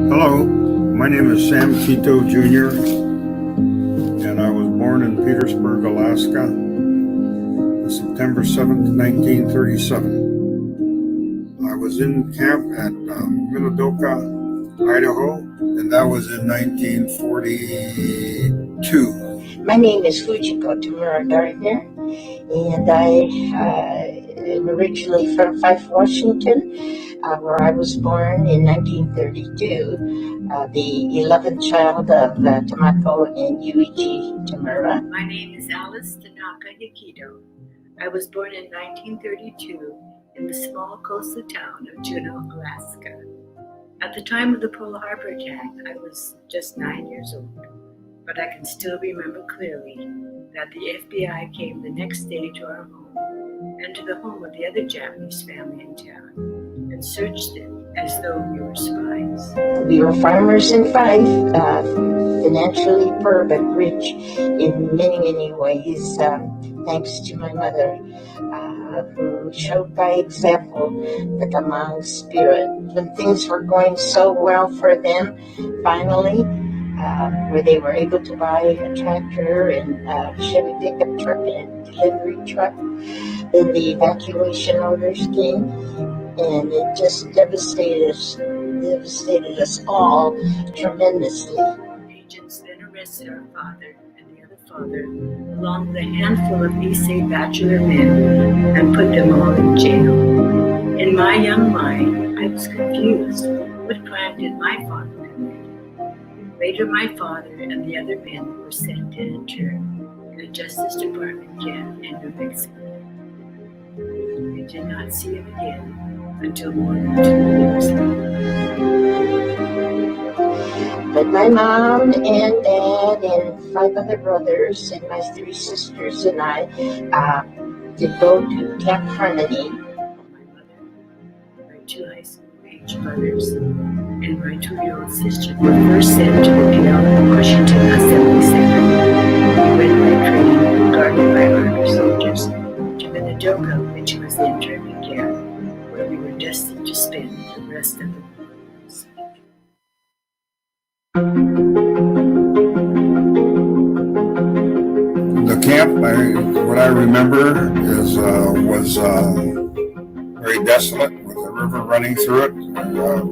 Hello, my name is Sam Kito Jr., and I was born in Petersburg, Alaska, on September 7th, 1937. I was in camp at Minidoka, Idaho, and that was in 1942. My name is Fujiko Gardner, and I am originally from Fife, Washington, where I was born in 1932, the 11th child of Tamako and Yuichi Tamura. My name is Alice Hikido. I was born in 1932 in the small coastal town of Juneau, Alaska. At the time of the Pearl Harbor attack, I was just 9 years old, but I can still remember clearly that the FBI came the next day to our home and to the home of the other Japanese family in town and searched it as though we were spies. We were farmers in Fife, financially poor but rich in many, many ways, thanks to my mother, who showed by example the Gamang spirit. When things were going so well for them, finally, where they were able to buy a tractor and a Chevy pickup truck and a delivery truck, then the evacuation orders came, and it just devastated us all tremendously. Agents then arrested our father and the other father, along with a handful of Issei bachelor men, and put them all in jail. In my young mind, I was confused. What crime did my father commit? Later, my father and the other men were sent in turn in a Justice Department camp in New Mexico. We did not see him again until more than 2 years later. But my mom and dad and 5 other brothers and my 3 sisters and I did go to Camp Harmony. My mother, my 2 high school-age brothers, and my 2-year-old sister were first sent to the PL Washington Assembly Center. We went by train, guarded by army soldiers, to Minidoka, which was the internment camp, where we were destined to spend the rest of the years. The camp, what I remember was very desolate, with a river running through it, and a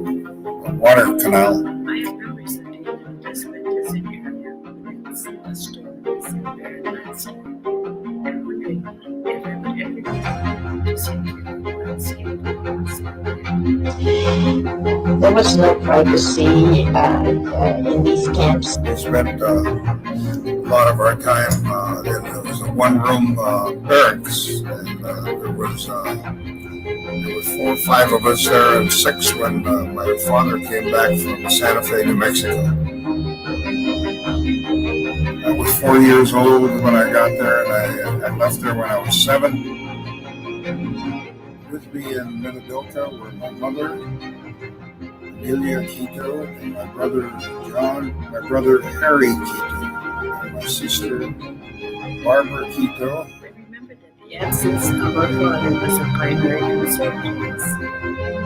water canal. I have memories of being in a desolate desert area with its storms and barren landscape, and wondering if I would ever get to see the landscape once. There was no privacy in these camps. We spent a lot of our time, there was a one-room barracks, and there was 4 or 5 of us there, and 6 when my father came back from Santa Fe, New Mexico. I was 4 years old when I got there, and I left there when I was 7. With me in Minidoka were my mother, Amelia Kito, and my brother John, my brother Harry Kito, and my sister Barbara Kito. I remember that the absence of our father was a primary concern to us,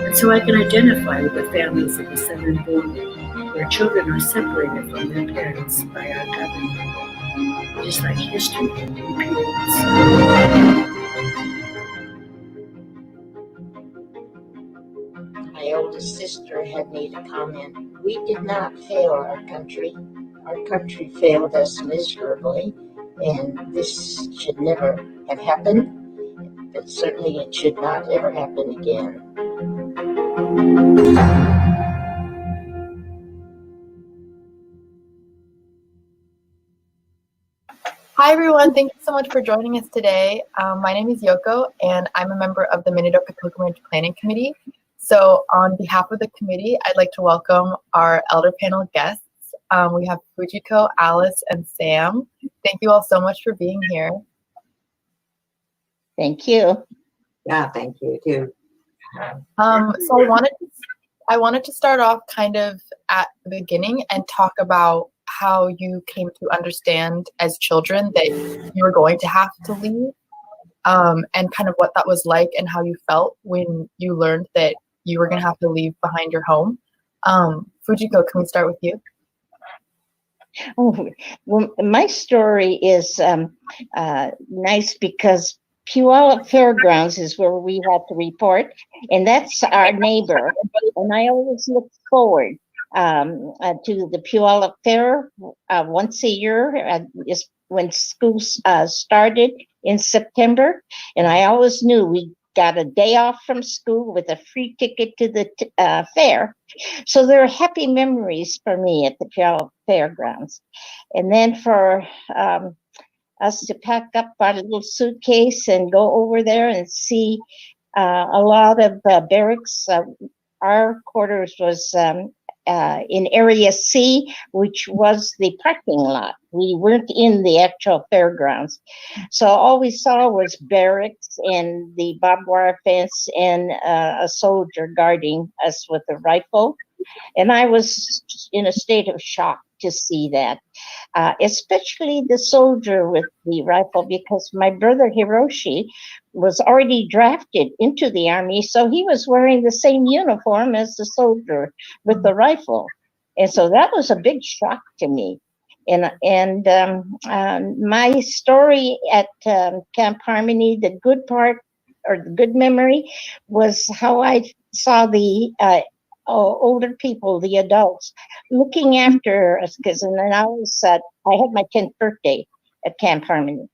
and so I can identify with the families of the southern border, where children are separated from their parents by our government. Just like history repeats. My oldest sister had made a comment. We did not fail our country. Our country failed us miserably, and this should never have happened, but certainly it should not ever happen again. Hi, everyone. Thank you so much for joining us today. My name is Yoko, and I'm a member of the Minidoka Pilgrimage Planning Committee. So on behalf of the committee, I'd like to welcome our elder panel guests. We have Fujiko, Alice, and Sam. Thank you all so much for being here. Thank you. Yeah, thank you too. So I wanted to start off kind of at the beginning and talk about how you came to understand as children that you were going to have to leave, and kind of what that was like and how you felt when you learned that you were going to have to leave behind your home. Fujiko, can we start with you? Oh, well, my story is nice because Puyallup Fairgrounds is where we had to report, and that's our neighbor. And I always look forward to the Puyallup Fair once a year, is when school started in September. And I always knew we got a day off from school with a free ticket to the fair. So there are happy memories for me at the Puyallup Fairgrounds. And then for us to pack up our little suitcase and go over there and see a lot of barracks. Our quarters was in Area C, which was the parking lot. We weren't in the actual fairgrounds. So all we saw was barracks and the barbed wire fence and a soldier guarding us with a rifle. And I was in a state of shock to see that, especially the soldier with the rifle, because my brother Hiroshi was already drafted into the Army, so he was wearing the same uniform as the soldier with the rifle. And so that was a big shock to me. And my story at Camp Harmony, the good part or the good memory was how I saw the older people, the adults, looking after us, because then I had my 10th birthday at Camp Harmony.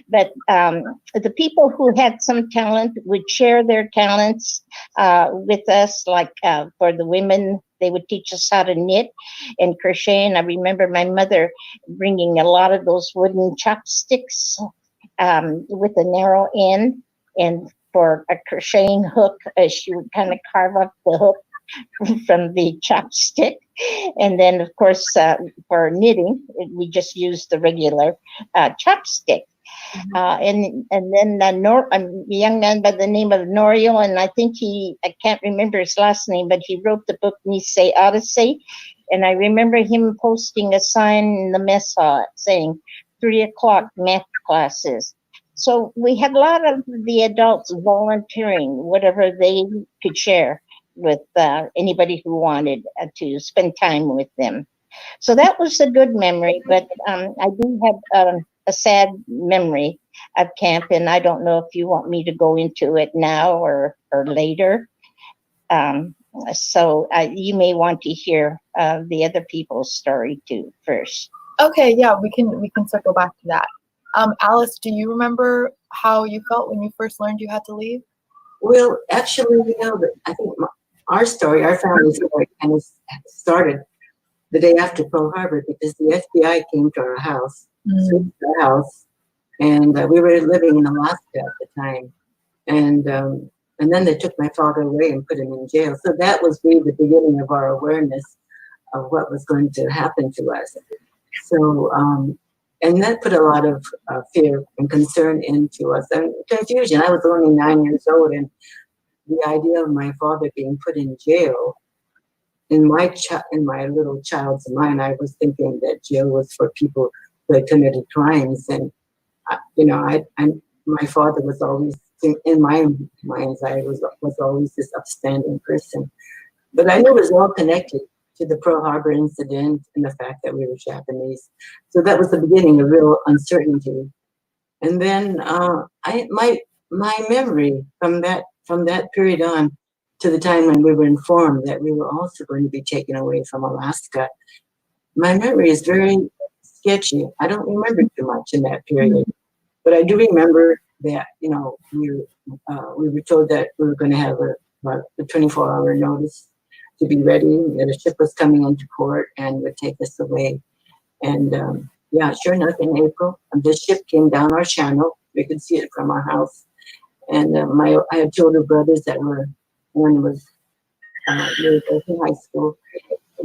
But the people who had some talent would share their talents with us, like for the women, they would teach us how to knit and crochet. And I remember my mother bringing a lot of those wooden chopsticks with a narrow end. And for a crocheting hook, she would kind of carve up the hook from the chopstick. And then, of course, for knitting, we just used the regular chopstick. And then a young man by the name of Norio, and I think I can't remember his last name, but he wrote the book Nisei Odyssey. And I remember him posting a sign in the mess hall saying 3 o'clock math classes. So we had a lot of the adults volunteering whatever they could share with anybody who wanted to spend time with them. So that was a good memory, but I do have a sad memory of camp, and I don't know if you want me to go into it now or later. So you may want to hear the other people's story too first. Okay, yeah, we can circle back to that. Alice, do you remember how you felt when you first learned you had to leave? Well, actually, I think our family story kind of started the day after Pearl Harbor, because the FBI came to our house, and we were living in Alaska at the time, and then they took my father away and put him in jail. So that was really the beginning of our awareness of what was going to happen to us. So, and that put a lot of fear and concern into us, and confusion. I was only 9 years old, and the idea of my father being put in jail, in my little child's mind, I was thinking that jail was for people who had committed crimes, and my father was always, in my mind's eye, was always this upstanding person. But I knew it was all connected to the Pearl Harbor incident and the fact that we were Japanese. So that was the beginning of real uncertainty. And then my memory from that period on to the time when we were informed that we were also going to be taken away from Alaska, my memory is very sketchy. I don't remember too much in that period, but I do remember that, you know, we were told that we were going to have a 24-hour notice to be ready, that a ship was coming into port and would take us away. And yeah, sure enough, in April, this ship came down our channel. We could see it from our house. And I had two older brothers that were, one was in high school.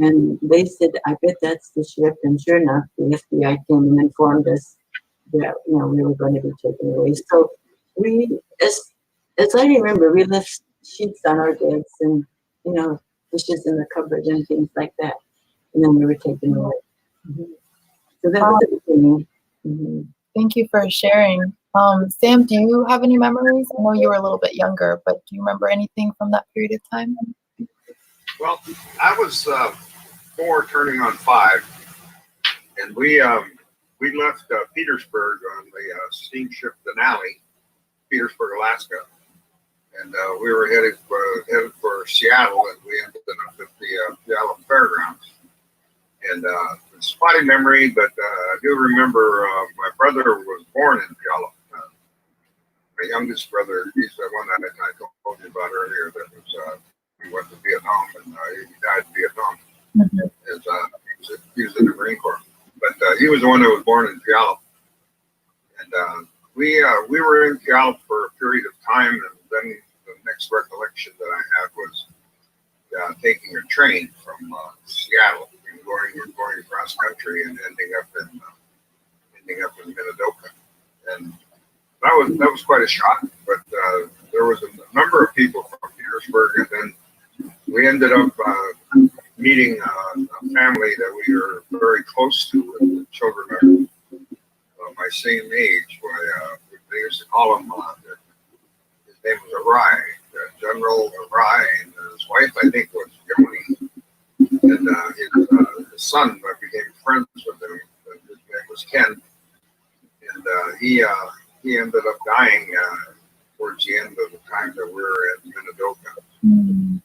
And they said, I bet that's the ship. And sure enough, the FBI came and informed us that, you know, we were going to be taken away. So we, as I remember, we left sheets on our beds and, you know, dishes in the cupboard and things like that. And then we were taken away. Mm-hmm. So that was the beginning. Mm-hmm. Thank you for sharing. Sam, do you have any memories? I know you were a little bit younger, but do you remember anything from that period of time? Well, I was 4 turning on 5, and we left Petersburg on the steamship Denali, Petersburg, Alaska, and we were headed for Seattle, and we ended up at the Seattle Fairgrounds. And it's a spotty memory, but I do remember my brother was born in Seattle. My youngest brother, he's the one that I told you about earlier, that was he went to Vietnam and he died in Vietnam. Mm-hmm. He was in the Marine Corps, but he was the one that was born in Seattle. And we were in Seattle for a period of time, and then the next recollection that I had was taking a train from Seattle and going across country and ending up in Minidoka. And that was quite a shock, but there was a number of people from Petersburg, and then we ended up meeting a family that we were very close to, and the children are my same age. They used to call him, his name was Arai, General Arai, and his wife, I think, was Yoni. And his son, I became friends with him. His name was Ken, and he ended up dying towards the end of the time that we were at Minidoka. Mm-hmm.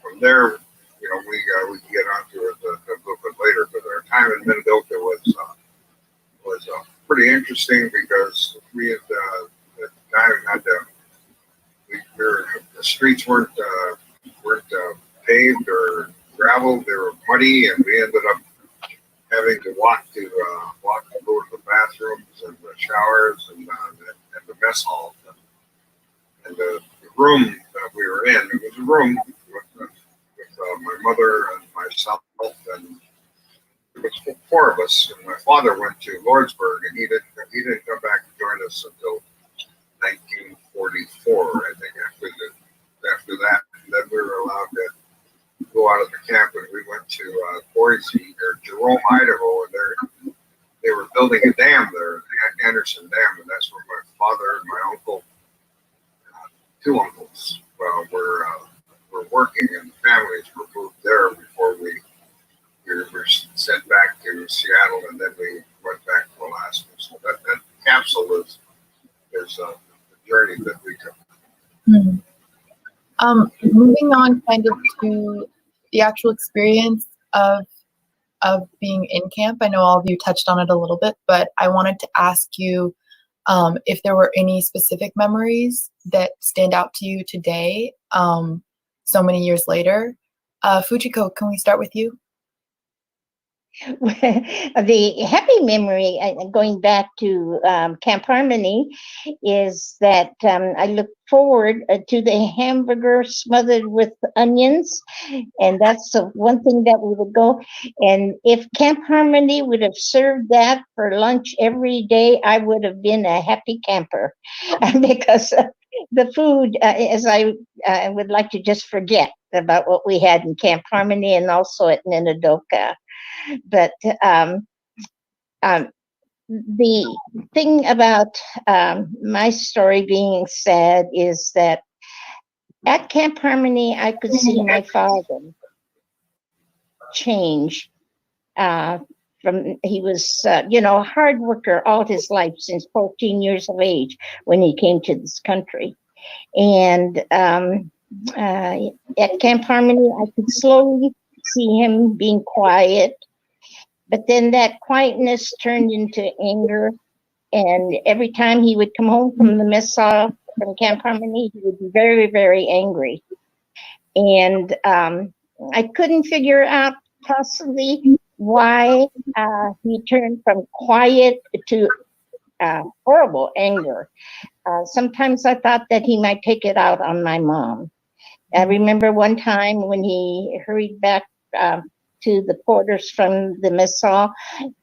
From there, you know, we can get onto it a little bit later, but our time in Minidoka was pretty interesting because we had at the time the streets weren't paved or gravel; they were muddy, and we ended up having to walk to go to the bathrooms and the showers and the mess halls. And the room that we were in, it was a room with my mother and myself, and it was 4 of us. And my father went to Lordsburg, and he didn't come back to join us until 1944, I think. After that, and then we were allowed to go out of the camp, and we went to Boise or Jerome, Idaho, and they were building a dam there, the Anderson Dam, and that's where my father and my uncle, 2 uncles, were working, and the families were moved there before we were sent back to Seattle, and then we went back to Alaska. So that capsule is a journey that we took. Hmm. Moving on kind of to the actual experience of being in camp. I know all of you touched on it a little bit, but I wanted to ask you if there were any specific memories that stand out to you today, so many years later. Fujiko, can we start with you? The happy memory, going back to Camp Harmony, is that I look forward to the hamburger smothered with onions, and that's the one thing that we would go. And if Camp Harmony would have served that for lunch every day, I would have been a happy camper, because the food, as I would like to just forget about what we had in Camp Harmony and also at Minidoka. But the thing about my story being sad is that at Camp Harmony, I could see my father change. He was, a hard worker all his life since 14 years of age when he came to this country. And At Camp Harmony, I could slowly see him being quiet, but then that quietness turned into anger. And every time he would come home from the mess hall from Camp Harmony, he would be very, very angry. And I couldn't figure out possibly why he turned from quiet to horrible anger. Sometimes I thought that he might take it out on my mom. I remember one time when he hurried back to the quarters from the mess hall,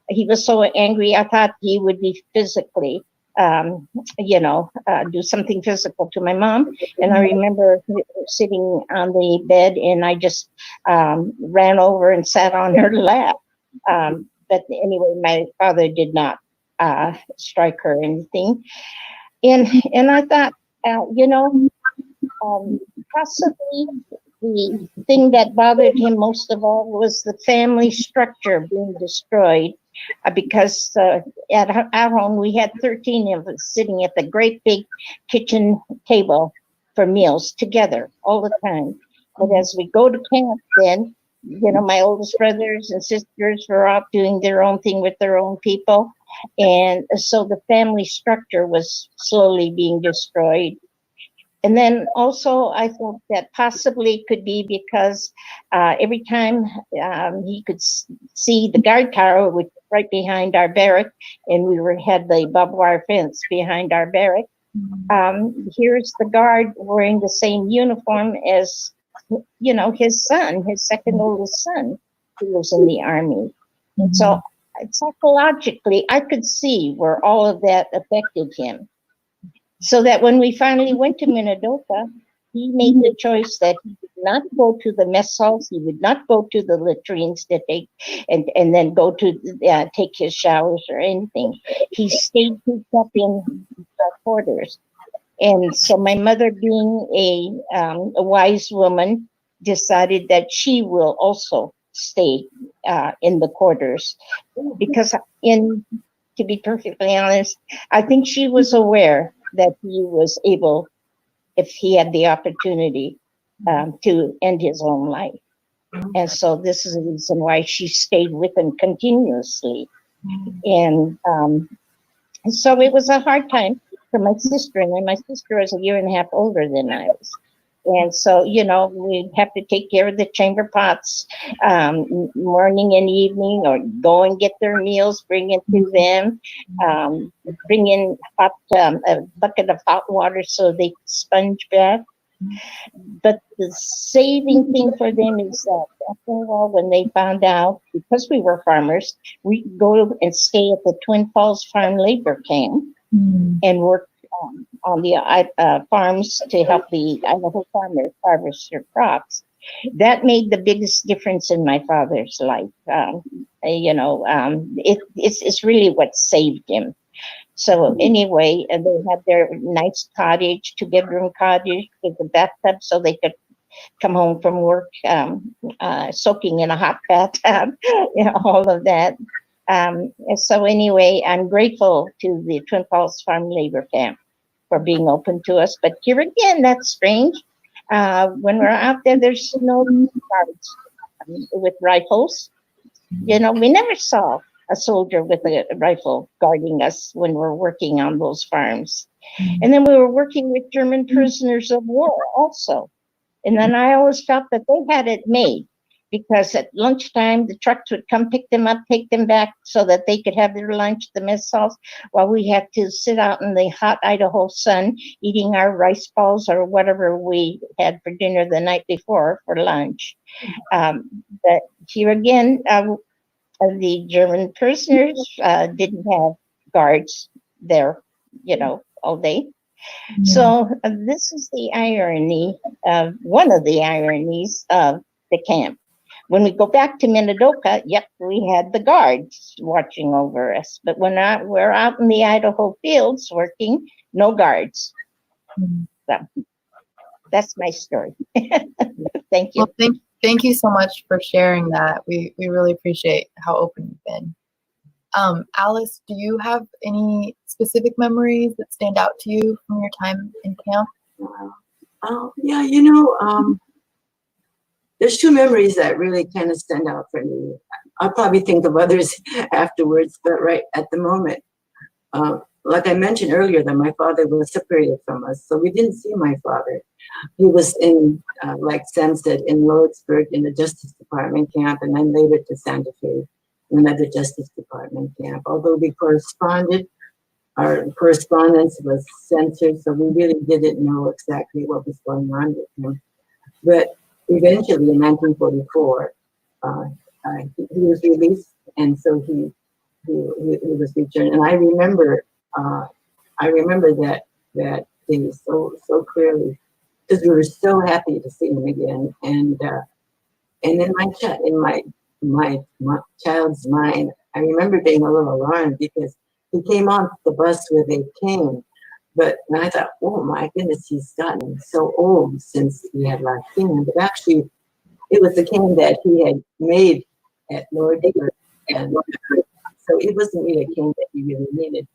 he was so angry, I thought he would be physically, do something physical to my mom. And I remember sitting on the bed and I just ran over and sat on her lap. But anyway, my father did not strike her or anything. And I thought, possibly the thing that bothered him most of all was the family structure being destroyed, because at our home we had 13 of us sitting at the great big kitchen table for meals together all the time. But as we go to camp, then my oldest brothers and sisters were out doing their own thing with their own people, and so the family structure was slowly being destroyed. And then also I thought that possibly could be because every time he could see the guard tower, which was right behind our barrack, and we had the barbed wire fence behind our barrack. Here's the guard wearing the same uniform as, his son, his second oldest son, who was in the Army. And so psychologically, I could see where all of that affected him. So that when we finally went to Minidoka, he made the choice that he would not go to the mess halls, he would not go to the latrines and then go to take his showers or anything. He stayed cooped up in the quarters. And so my mother, being a wise woman, decided that she will also stay in the quarters, because to be perfectly honest, I think she was aware that he was able, if he had the opportunity, to end his own life. And so this is the reason why she stayed with him continuously. And so it was a hard time for my sister, and my sister was a year and a half older than I was. And so, we'd have to take care of the chamber pots morning and evening, or go and get their meals, bring it to them, bring in a bucket of hot water so they could sponge bath. But the saving thing for them is that after a while, when they found out, because we were farmers, we'd go and stay at the Twin Falls Farm Labor Camp and work on the farms to help the Idaho farmers harvest their crops. That made the biggest difference in my father's life. It's really what saved him. So anyway, they had their nice cottage, 2-bedroom cottage with a bathtub, so they could come home from work soaking in a hot bathtub, all of that. So anyway, I'm grateful to the Twin Falls Farm Labor Camp for being open to us. But here again, that's strange. When we're out there, there's no guards with rifles. We never saw a soldier with a rifle guarding us when we're working on those farms. And then we were working with German prisoners of war also. And then I always felt that they had it made, because at lunchtime, the trucks would come pick them up, take them back so that they could have their lunch at the mess halls, while we had to sit out in the hot Idaho sun eating our rice balls or whatever we had for dinner the night before for lunch. But here again, the German prisoners didn't have guards there, all day. So this is the irony of one of the ironies of the camp. When we go back to Minidoka, yep, we had the guards watching over us. But when we're out in the Idaho fields working, no guards. So that's my story. Thank you. Well, thank you so much for sharing that. We really appreciate how open you've been. Alice, do you have any specific memories that stand out to you from your time in camp? Yeah, there's two memories that really kind of stand out for me. I'll probably think of others afterwards, but right at the moment, like I mentioned earlier, that my father was separated from us, so we didn't see my father. He was in, like Sam said, in Lordsburg in the Justice Department camp, and then later to Santa Fe in another Justice Department camp. Although we corresponded, our correspondence was censored, so we really didn't know exactly what was going on with him. But eventually, in 1944, he was released, and so he was returned. And I remember that day so clearly, because we were so happy to see him again. And in my child's mind, I remember being a little alarmed because he came on the bus with a cane. But and I thought, oh my goodness, he's gotten so old since we had last seen him. But actually, it was the cane that he had made at Lordsburg, and so it wasn't really a cane that he really needed.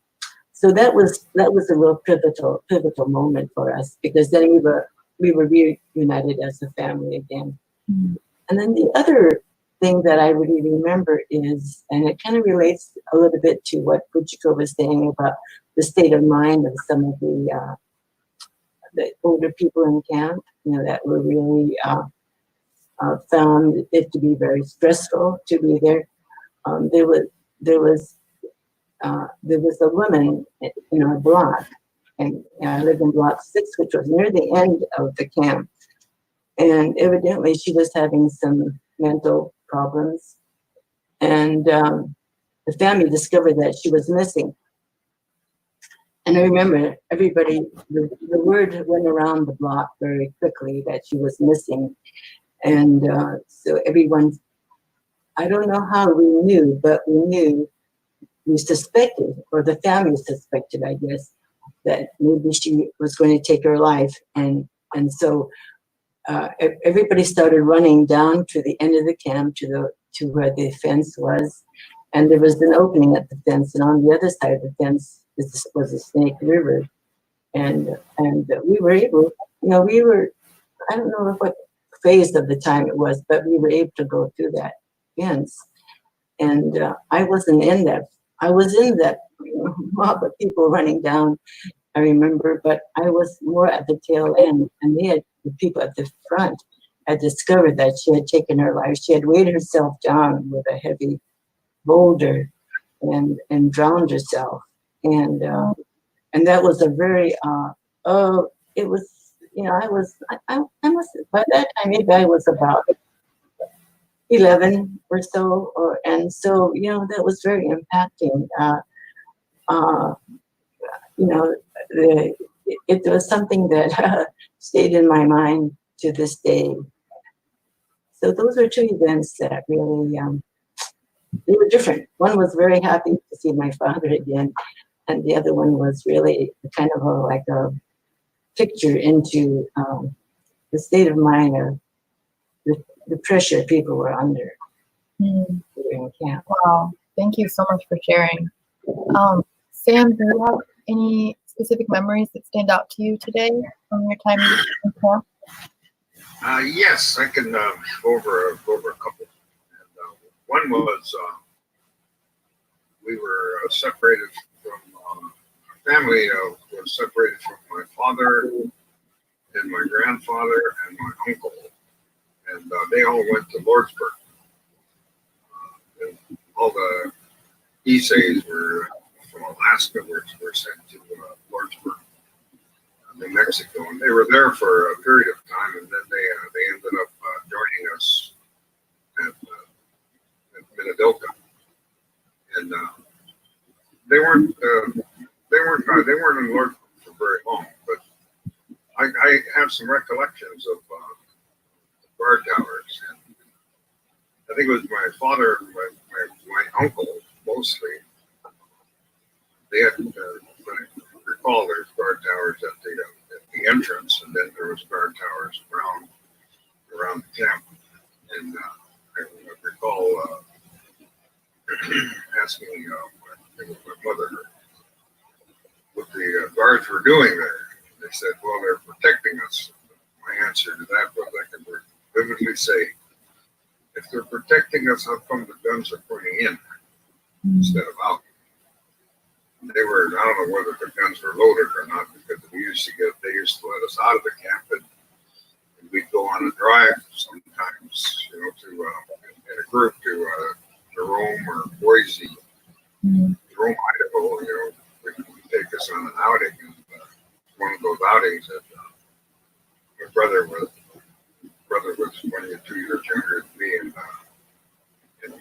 So that was a real pivotal moment for us, because then we were reunited as a family again. Mm-hmm. And then the other thing that I really remember is, and it kind of relates a little bit to what Fujiko was saying about the state of mind of some of the older people in camp, that were really found it to be very stressful to be there. There was a woman in our block, and I lived in block 6, which was near the end of the camp. And evidently she was having some mental problems. And the family discovered that she was missing. And I remember the word went around the block very quickly that she was missing. And so everyone, I don't know how we knew, but we suspected, or the family suspected, I guess, that maybe she was going to take her life. And so everybody started running down to the end of the camp to where the fence was. And there was an opening at the fence, and on the other side of the fence was the Snake River. And we were able, I don't know what phase of the time it was, but we were able to go through that fence. And I wasn't in that. I was in that mob of people running down, I remember, but I was more at the tail end, and the people at the front had discovered that she had taken her life. She had weighed herself down with a heavy boulder and drowned herself. And that was a very, it was, I must, by that time, maybe I was about 11 or so, and so, that was very impacting. It was something that stayed in my mind to this day. So those are two events that really, they were different. One was very happy to see my father again, and the other one was really kind of like a picture into the state of mind of the pressure people were under during camp. Wow, thank you so much for sharing. Sam, do you have any specific memories that stand out to you today from your time in camp? Yes, I can go over a couple. And, one was we were separated from our family was separated from my father and my grandfather and my uncle, and they all went to Lordsburg. And all the essays were from Alaska were sent to Lordsburg, New Mexico, and they were there for a period of time, and then they ended up joining us at Minidoka, and they weren't in Lordsburg for very long, but I have some recollections of guard towers, and I think it was my father, my uncle mostly. They had, I recall, there's guard towers at the entrance, and then there was guard towers around the camp. And I recall asking my mother what the guards were doing there. They said, well, they're protecting us. answer to that, but I can vividly say, if they're protecting us, how come the guns are pointing in instead of out? They were, I don't know whether the guns were loaded or not, because they used to let us out of the camp, and we'd go on a drive sometimes, you know, in a group to Jerome or Boise, Jerome, Idaho, you know, would take us on an outing. And one of those outings that my brother was 1 or 2 years younger than me, and he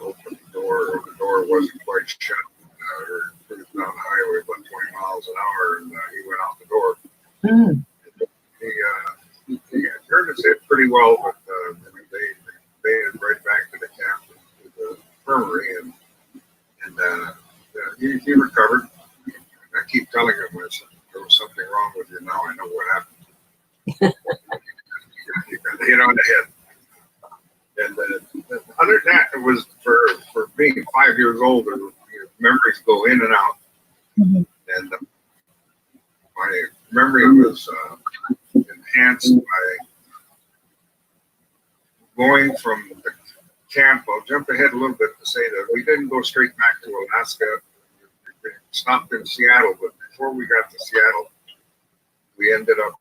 opened the door. The door wasn't quite shut. We were down the highway about 20 miles an hour, and he went out the door. Mm. He turned his head pretty well, but they headed right back to the camp, to the infirmary, and he recovered. I keep telling him, I said, there was something wrong with you. Now I know what happened. You got hit on the head. And other than that, it was for being 5 years old, memories go in and out. Mm-hmm. And my memory was enhanced by going from the camp. I'll jump ahead a little bit to say that we didn't go straight back to Alaska. We stopped in Seattle, but before we got to Seattle, we ended up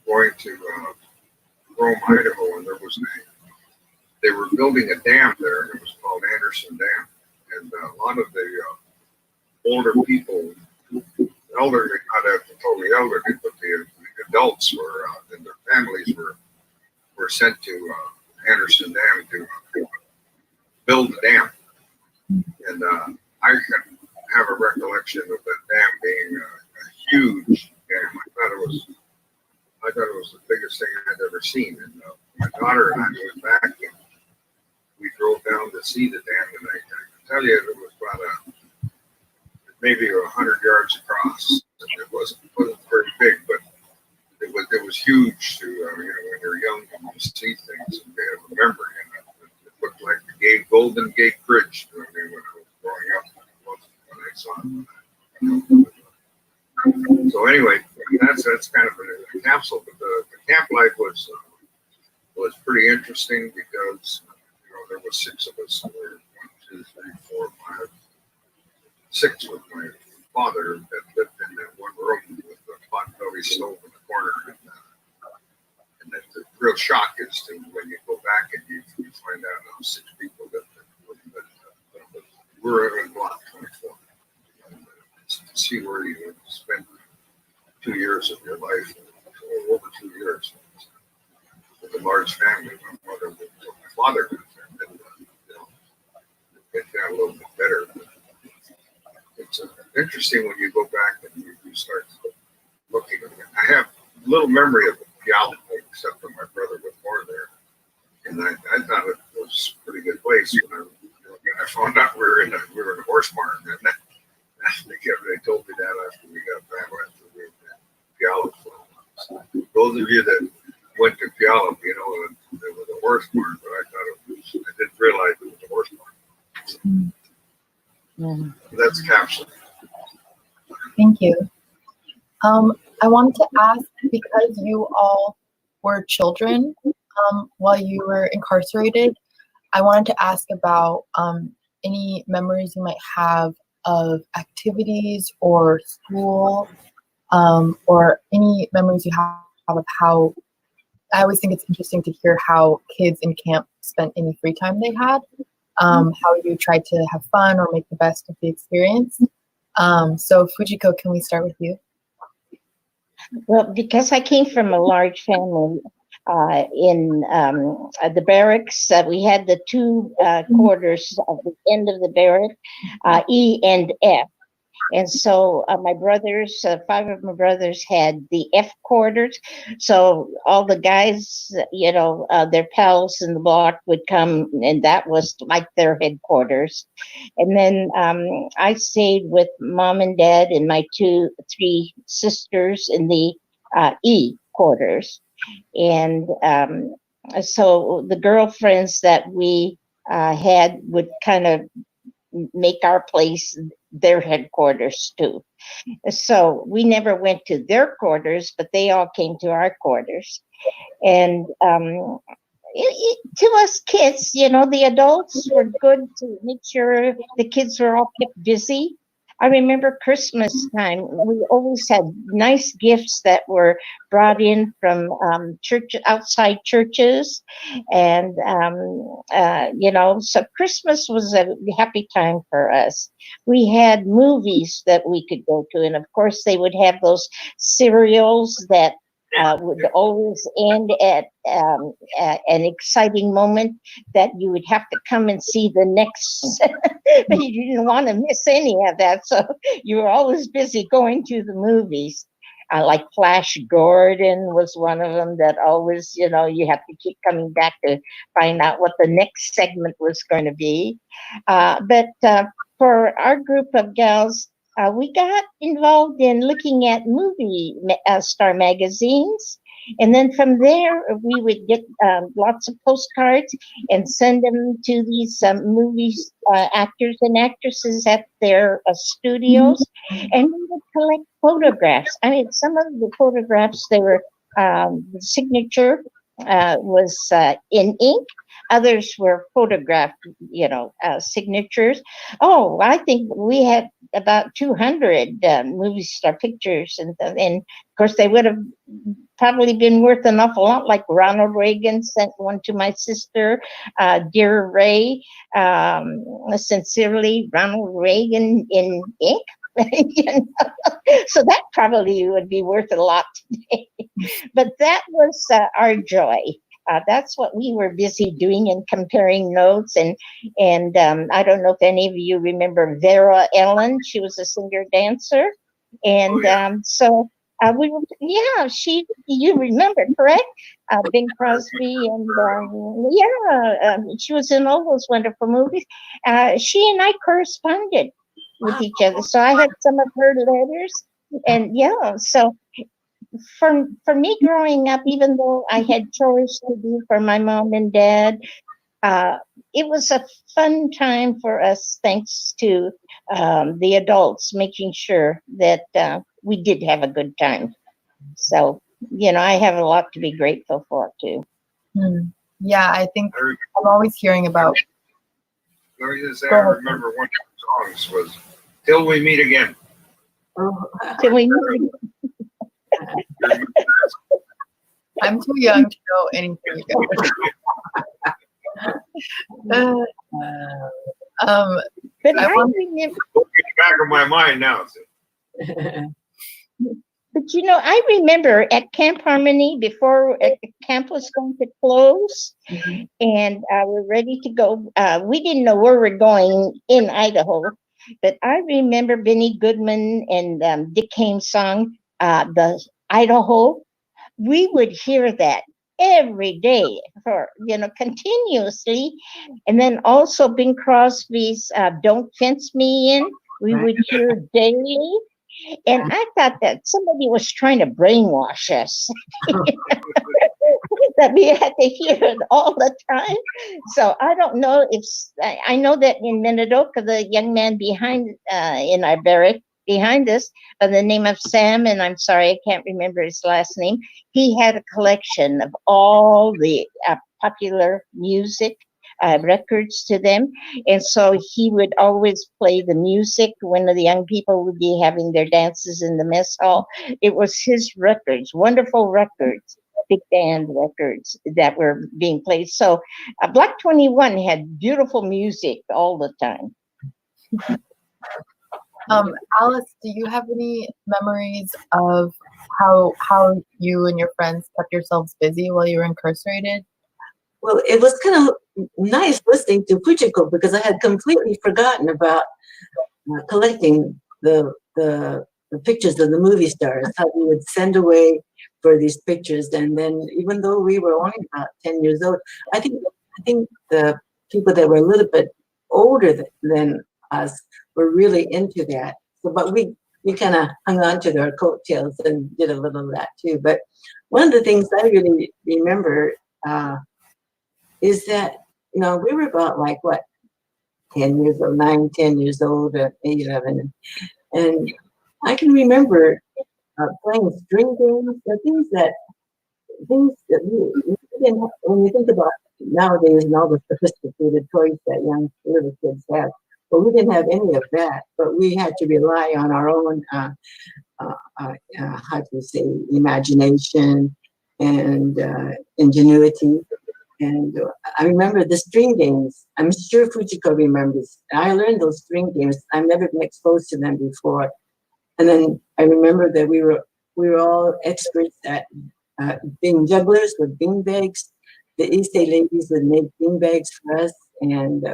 going to Rome, Idaho, and they were building a dam there, and it was called Anderson Dam. And a lot of the older people, elderly, not totally elderly, but the adults were, and their families were sent to Anderson Dam to build the dam. And I can have a recollection of that dam being a huge dam. I thought it was the biggest thing I'd ever seen. And my daughter and I went back, and we drove down to see the dam, and I can tell you it was about maybe 100 yards across. It wasn't very big, but it was huge to you know, when you're young and you see things and you have a memory, and it looked like the Golden Gate Bridge. I mean, when I was growing up, when I saw it. So anyway, that's kind of a capsule, but the camp life was pretty interesting because you know there was 6 of us. So there were 1, 2, 3, 4, 5, 6 with my father that lived in that one room with the pot belly stove in the corner, and the real shock is to when you go back and you find out how 6 people lived there. But we're in block 24. And, to see where you spend 2 years of your life, over 2 years, with a large family. My mother, my father lived there, and you know, it got a little bit better. It's interesting when you go back and you start looking at it. I have little memory of the Puyallup, except for my brother was born there, and I thought it was a pretty good place. When I found out we were in a horse barn, and they told me that after we got back after we were in Puyallup. So those of you that went to Puyallup, you know, it was a horse barn, but I didn't realize it was a horse barn. So, that's capsule. Thank you. I wanted to ask, because you all were children while you were incarcerated, I wanted to ask about any memories you might have of activities or school, or any memories you have of how, I always think it's interesting to hear how kids in camp spent any free time they had, how you tried to have fun or make the best of the experience. So Fujiko, can we start with you? Well, because I came from a large family in the barracks, we had the 2 quarters at the end of the barrack, E and F. And so my brothers, 5 of my brothers had the F quarters. So all the guys, you know, their pals in the block would come, and that was like their headquarters. And then I stayed with mom and dad and my 3 sisters in the E quarters. And so the girlfriends that we had would kind of make our place their headquarters too. So we never went to their quarters, but they all came to our quarters. And to us kids, the adults were good to make sure the kids were all kept busy. I remember Christmas time, we always had nice gifts that were brought in from outside churches. And, so Christmas was a happy time for us. We had movies that we could go to. And of course, they would have those serials that would always end at an exciting moment that you would have to come and see the next. But you didn't want to miss any of that, so you were always busy going to the movies. Like Flash Gordon was one of them that always, you have to keep coming back to find out what the next segment was going to be. But for our group of gals, we got involved in looking at movie star magazines. And then from there, we would get lots of postcards and send them to these movies, actors and actresses at their studios. And we would collect photographs. I mean, some of the photographs, they were, the signature was in ink. Others were photographed, signatures. Oh, I think we had about 200 movie star pictures. And of course, they would have probably been worth an awful lot. Like Ronald Reagan sent one to my sister, Dear Ray, sincerely, Ronald Reagan in ink. So that probably would be worth a lot today. But that was our joy. That's what we were busy doing and comparing notes. And I don't know if any of you remember Vera Ellen. She was a singer dancer. And so we were, you remember, correct? Bing Crosby. And she was in all those wonderful movies. She and I corresponded with each other. So I had some of her letters. And so for me growing up, even though I had chores to do for my mom and dad, it was a fun time for us, thanks to the adults making sure that we did have a good time. So, I have a lot to be grateful for too. Yeah, I think I'm always hearing about. Let me just say, I remember one of the songs was "Till We Meet Again." Till we meet again. I'm too young to know anything about. But I remember. It's back of my mind now. But I remember at Camp Harmony before the camp was going to close, and we're ready to go. We didn't know where we're going in Idaho, but I remember Benny Goodman and Dick Haymes' song, "The Idaho." We would hear that every day for continuously, and then also Bing Crosby's "Don't Fence Me In." We would hear daily. And I thought that somebody was trying to brainwash us, that we had to hear it all the time. So I don't know if, I know that in Minidoka, the young man behind, in our barrack behind us, by the name of Sam, and I'm sorry, I can't remember his last name, he had a collection of all the popular music, records to them. And so he would always play the music when the young people would be having their dances in the mess hall. It was his records, wonderful records, big band records that were being played. So Black 21 had beautiful music all the time. Alice, do you have any memories of how you and your friends kept yourselves busy while you were incarcerated? Well, it was kind of nice listening to Fujiko because I had completely forgotten about collecting the pictures of the movie stars, how we would send away for these pictures. And then even though we were only about 10 years old, I think the people that were a little bit older than us were really into that. So, but we kind of hung on to their coattails and did a little of that too. But one of the things I really remember is that, we were about like, 10 years old, 9, 10 years old, 11. And I can remember playing string games, things that we didn't, when you think about nowadays and all the sophisticated toys that young little kids have, but we didn't have any of that. But we had to rely on our own, how do you say, imagination and ingenuity. And I remember the string games. I'm sure Fujiko remembers. I learned those string games. I've never been exposed to them before. And then I remember that we were all experts at being jugglers with bean bags. The Issei ladies would make bean bags for us, and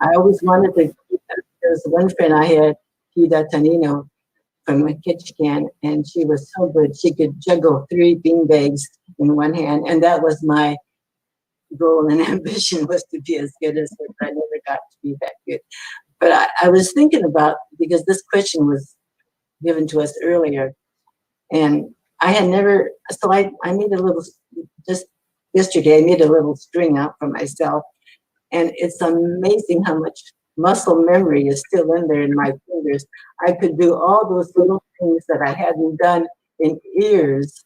I always wanted to. There was one friend I had, Hida Tanino, from Kitchikan, and she was so good. She could juggle 3 bean bags in one hand, and that was my goal and ambition, was to be as good as her, but I never got to be that good. But I was thinking about, because this question was given to us earlier, and I had never, so I made a little, just yesterday, I made a little string out for myself, and it's amazing how much muscle memory is still in there in my fingers. I could do all those little things that I hadn't done in years.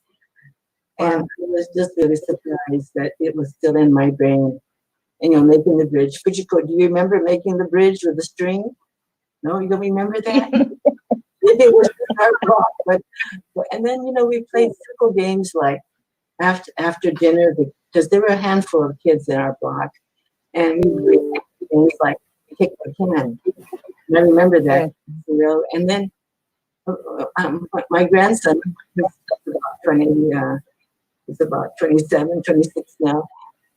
And I was just really surprised that it was still in my brain. And, making the bridge. Fujiko, do you remember making the bridge with the string? No, you don't remember that? It was our block, but and then, we played circle games like after dinner, because there were a handful of kids in our block. And we played things like kick the can. And I remember that. And then my grandson, he's about 27, 26 now.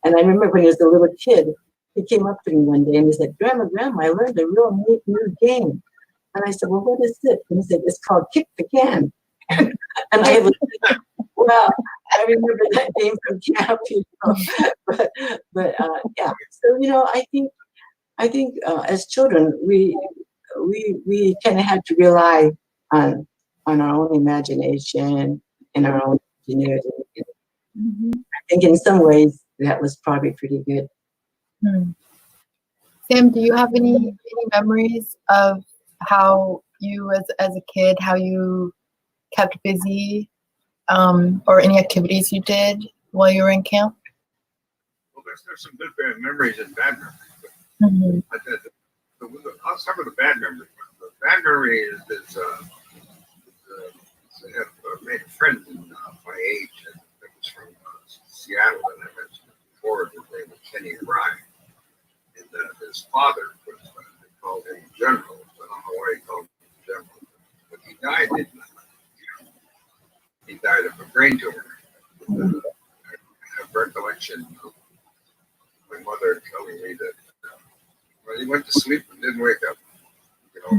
And I remember when he was a little kid, he came up to me one day and he said, Grandma, I learned a real neat new game. And I said, well, what is it? And he said, it's called Kick the Can. And I was like, well, I remember that game from camp, But yeah. So, I think as children, we kind of had to rely on our own imagination and our own ingenuity. Mm-hmm. I think in some ways that was probably pretty good. Sam, do you have any memories of how you, as a kid, how you kept busy, or any activities you did while you were in camp? Well, there's some good memories and bad memories. Mm-hmm. I'll start with the bad memory. The bad memory is I have made a friend in my age that was from Seattle that I mentioned before. His name was Kenny Ryan. And his father was, they called him General. I don't know why he called him General. But he died he died of a brain tumor. And, I have recollection of my mother telling me that he went to sleep and didn't wake up.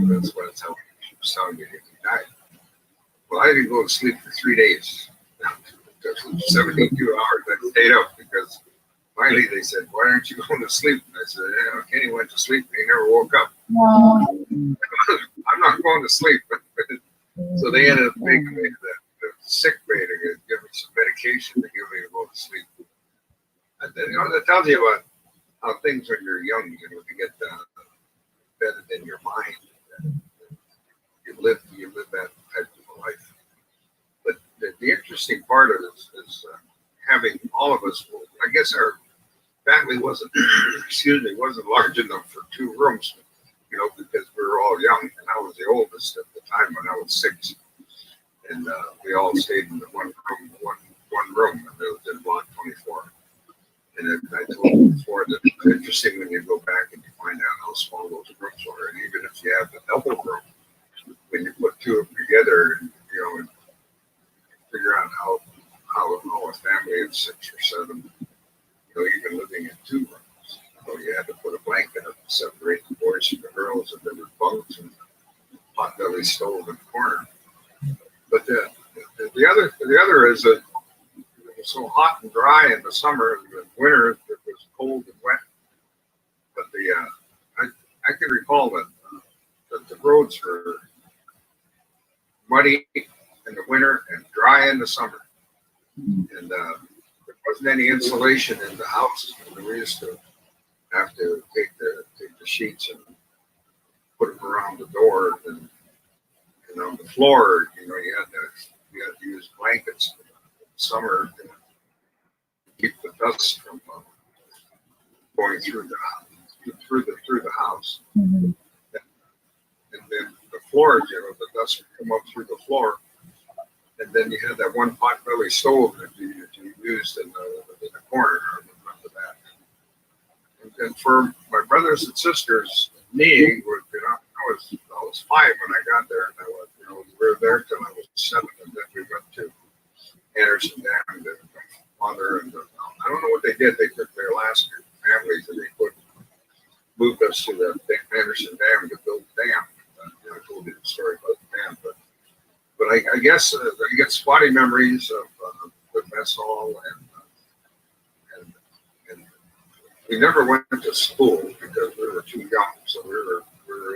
That's what it's how she was telling me that he died. Well, I didn't go to sleep for 3 days. 72 hours I stayed up, because finally they said, why aren't you going to sleep? And I said, Kenny went to sleep and he never woke up. I'm not going to sleep. So they ended up making me the sick bay to give me some medication to give me to go to sleep. And then, that tells you about how things when you're young, to get embedded in your mind. You live that type of a life. But the interesting part of this is having all of us. I guess our family wasn't large enough for 2 rooms, because we were all young, and I was the oldest at the time when I was 6, and we all stayed in one room, and it was in block 24. And I told you before that it's interesting when you go back and you find out how small those rooms are, and even if you have the double room, when you put 2 of them together, and figure out how a family of 6 or 7, even living in 2 rooms, you had to put a blanket up to separate the boys from the girls, and there were bunks and hot belly stove in the corner. But the other is that it was so hot and dry in the summer, and the winter it was cold and wet. But I can recall that the roads were muddy in the winter and dry in the summer, and there wasn't any insulation in the house. And we used to have to take the sheets and put them around the door, and on the floor, you had to use blankets in the summer to keep the dust from going through the house. Mhm. And then the floors, the dust would come up through the floor. And then you had that one pot belly stove that you used in the corner. I remember that. And for my brothers and sisters, me, I was 5 when I got there, and we were there till I was 7, and then we went to Anderson Dam, and my father and I don't know what they did. They took their last families and they moved us to the Anderson Dam to build the dam. I told you the story about the dam, but I guess I get spotty memories of the mess hall, and we never went to school because we were too young, so we were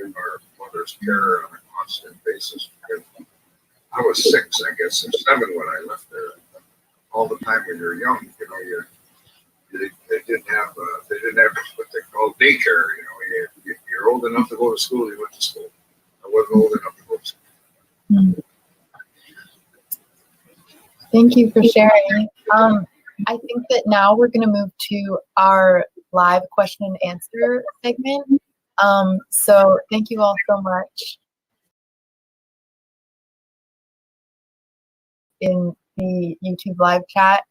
in our mother's care on a constant basis. Because I was 6, I guess, or 7 when I left there. All the time when you're young, they didn't have what they call daycare. You're old enough to go to school, you went to school. I wasn't old enough to go to school. Mhm. Thank you for sharing. I think that now we're going to move to our live question and answer segment. So thank you all so much in the YouTube live chat,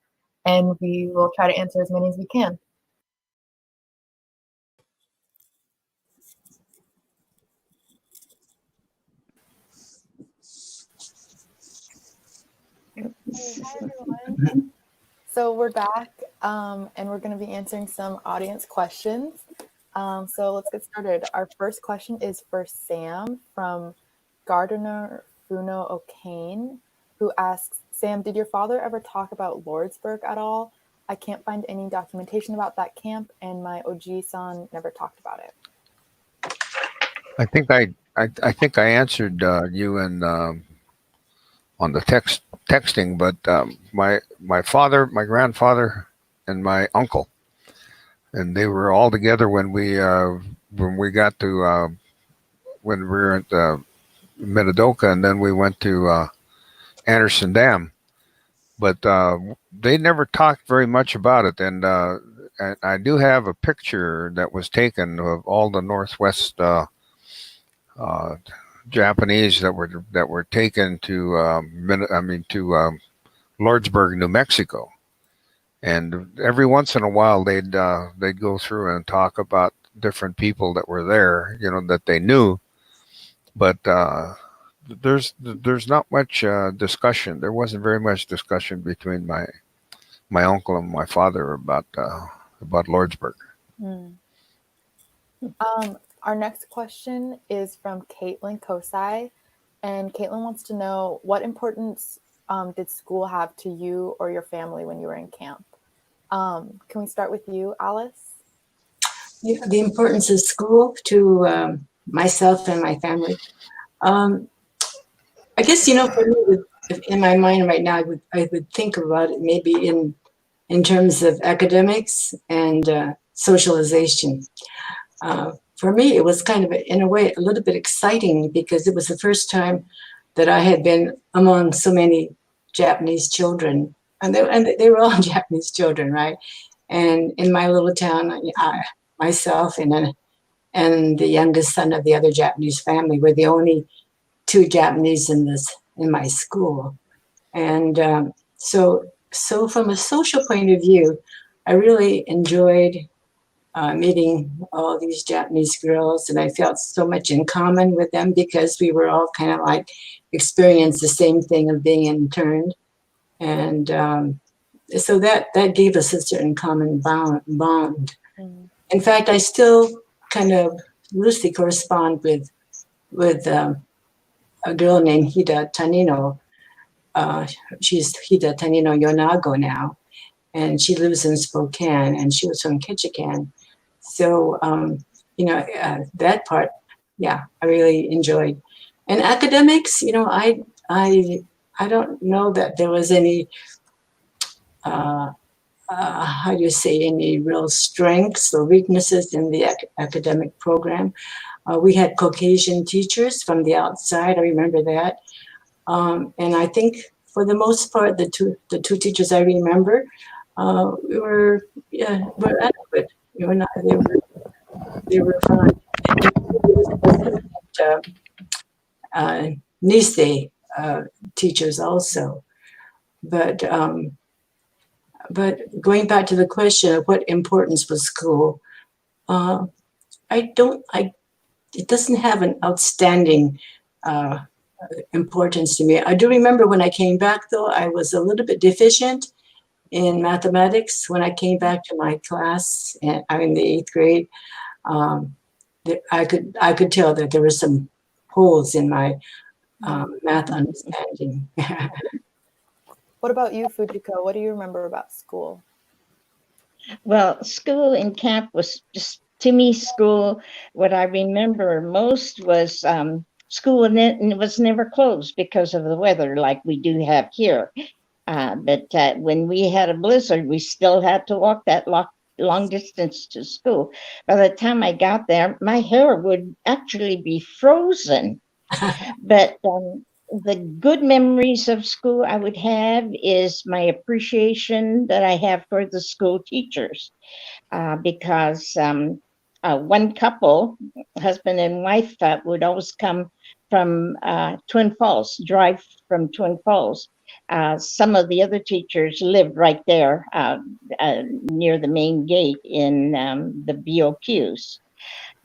and we will try to answer as many as we can. Hi everyone. So we're back, and we're going to be answering some audience questions. So let's get started. Our first question is for Sam from Gardner Funo O'Kane, who asks, Sam, did your father ever talk about Lordsburg at all? I can't find any documentation about that camp, and my Oji-san never talked about it. I think I answered you in on the texting, but my father, my grandfather, and my uncle, and they were all together when we got to when we were at Minidoka, and then we went to Anderson Dam. But they never talked very much about it, and I do have a picture that was taken of all the Northwest Japanese that were taken to Lordsburg, New Mexico, and every once in a while they'd go through and talk about different people that were there, that they knew, but there's not much discussion. There wasn't very much discussion between my uncle and my father about Lordsburg. Mm. Our next question is from Caitlin Kosai, and Caitlin wants to know, what importance did school have to you or your family when you were in camp? Can we start with you, Alice? Yeah, the importance of school to myself and my family. I guess, for me, in my mind right now, I would think about it maybe in terms of academics and socialization. For me, it was kind of, in a way, a little bit exciting because it was the first time that I had been among so many Japanese children, and they were all Japanese children, right? And in my little town, myself and the youngest son of the other Japanese family were the only 2 Japanese in my school, and so from a social point of view, I really enjoyed meeting all these Japanese girls, and I felt so much in common with them because we were all kind of like experienced the same thing of being interned, and so that gave us a certain common bond. Mm. In fact, I still kind of loosely correspond with a girl named Hida Tanino. She's Hida Tanino Yonago now, and she lives in Spokane, and she was from Ketchikan. So, that part, yeah, I really enjoyed. And academics, I don't know that there was any how do you say, any real strengths or weaknesses in the academic program. We had Caucasian teachers from the outside. I remember that. And I think for the most part, the two teachers I remember were adequate. They were fine. Nisei teachers also, but going back to the question of what importance was school, it doesn't have an outstanding importance to me. I do remember when I came back, though, I was a little bit deficient in mathematics when I came back to my class, and I'm in the 8th grade. I could tell that there were some holes in my math understanding. What about you, Fujiko? What do you remember about school? Well, school in camp was just, to me, school, what I remember most was school, and it was never closed because of the weather like we do have here. But when we had a blizzard, we still had to walk that long distance to school. By the time I got there, my hair would actually be frozen. But the good memories of school I would have is my appreciation that I have for the school teachers, because one couple, husband and wife, would always come from Twin Falls, drive from Twin Falls. Some of the other teachers lived right there near the main gate in the BOQs.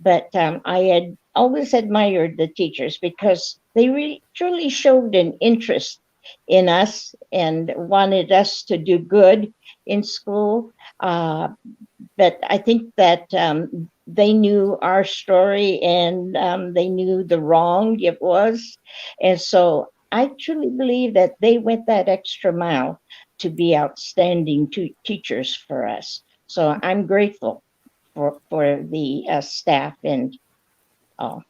But I had always admired the teachers because they really truly showed an interest in us and wanted us to do good in school. But I think that they knew our story, and they knew the wrong it was. And so I truly believe that they went that extra mile to be outstanding teachers for us. So I'm grateful for the staff and all.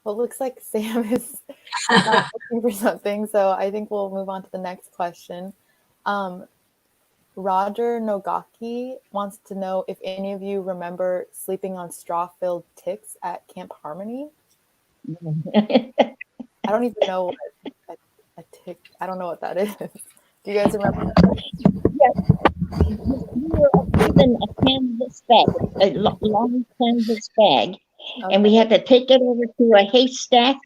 Well, it looks like Sam is looking for something, so I think we'll move on to the next question. Roger Nogaki wants to know if any of you remember sleeping on straw-filled ticks at Camp Harmony. I don't even know what a tick. I don't know what that is. Do you guys remember? Yes. We were given a canvas bag, a long canvas bag, Okay. and we had to take it over to a haystack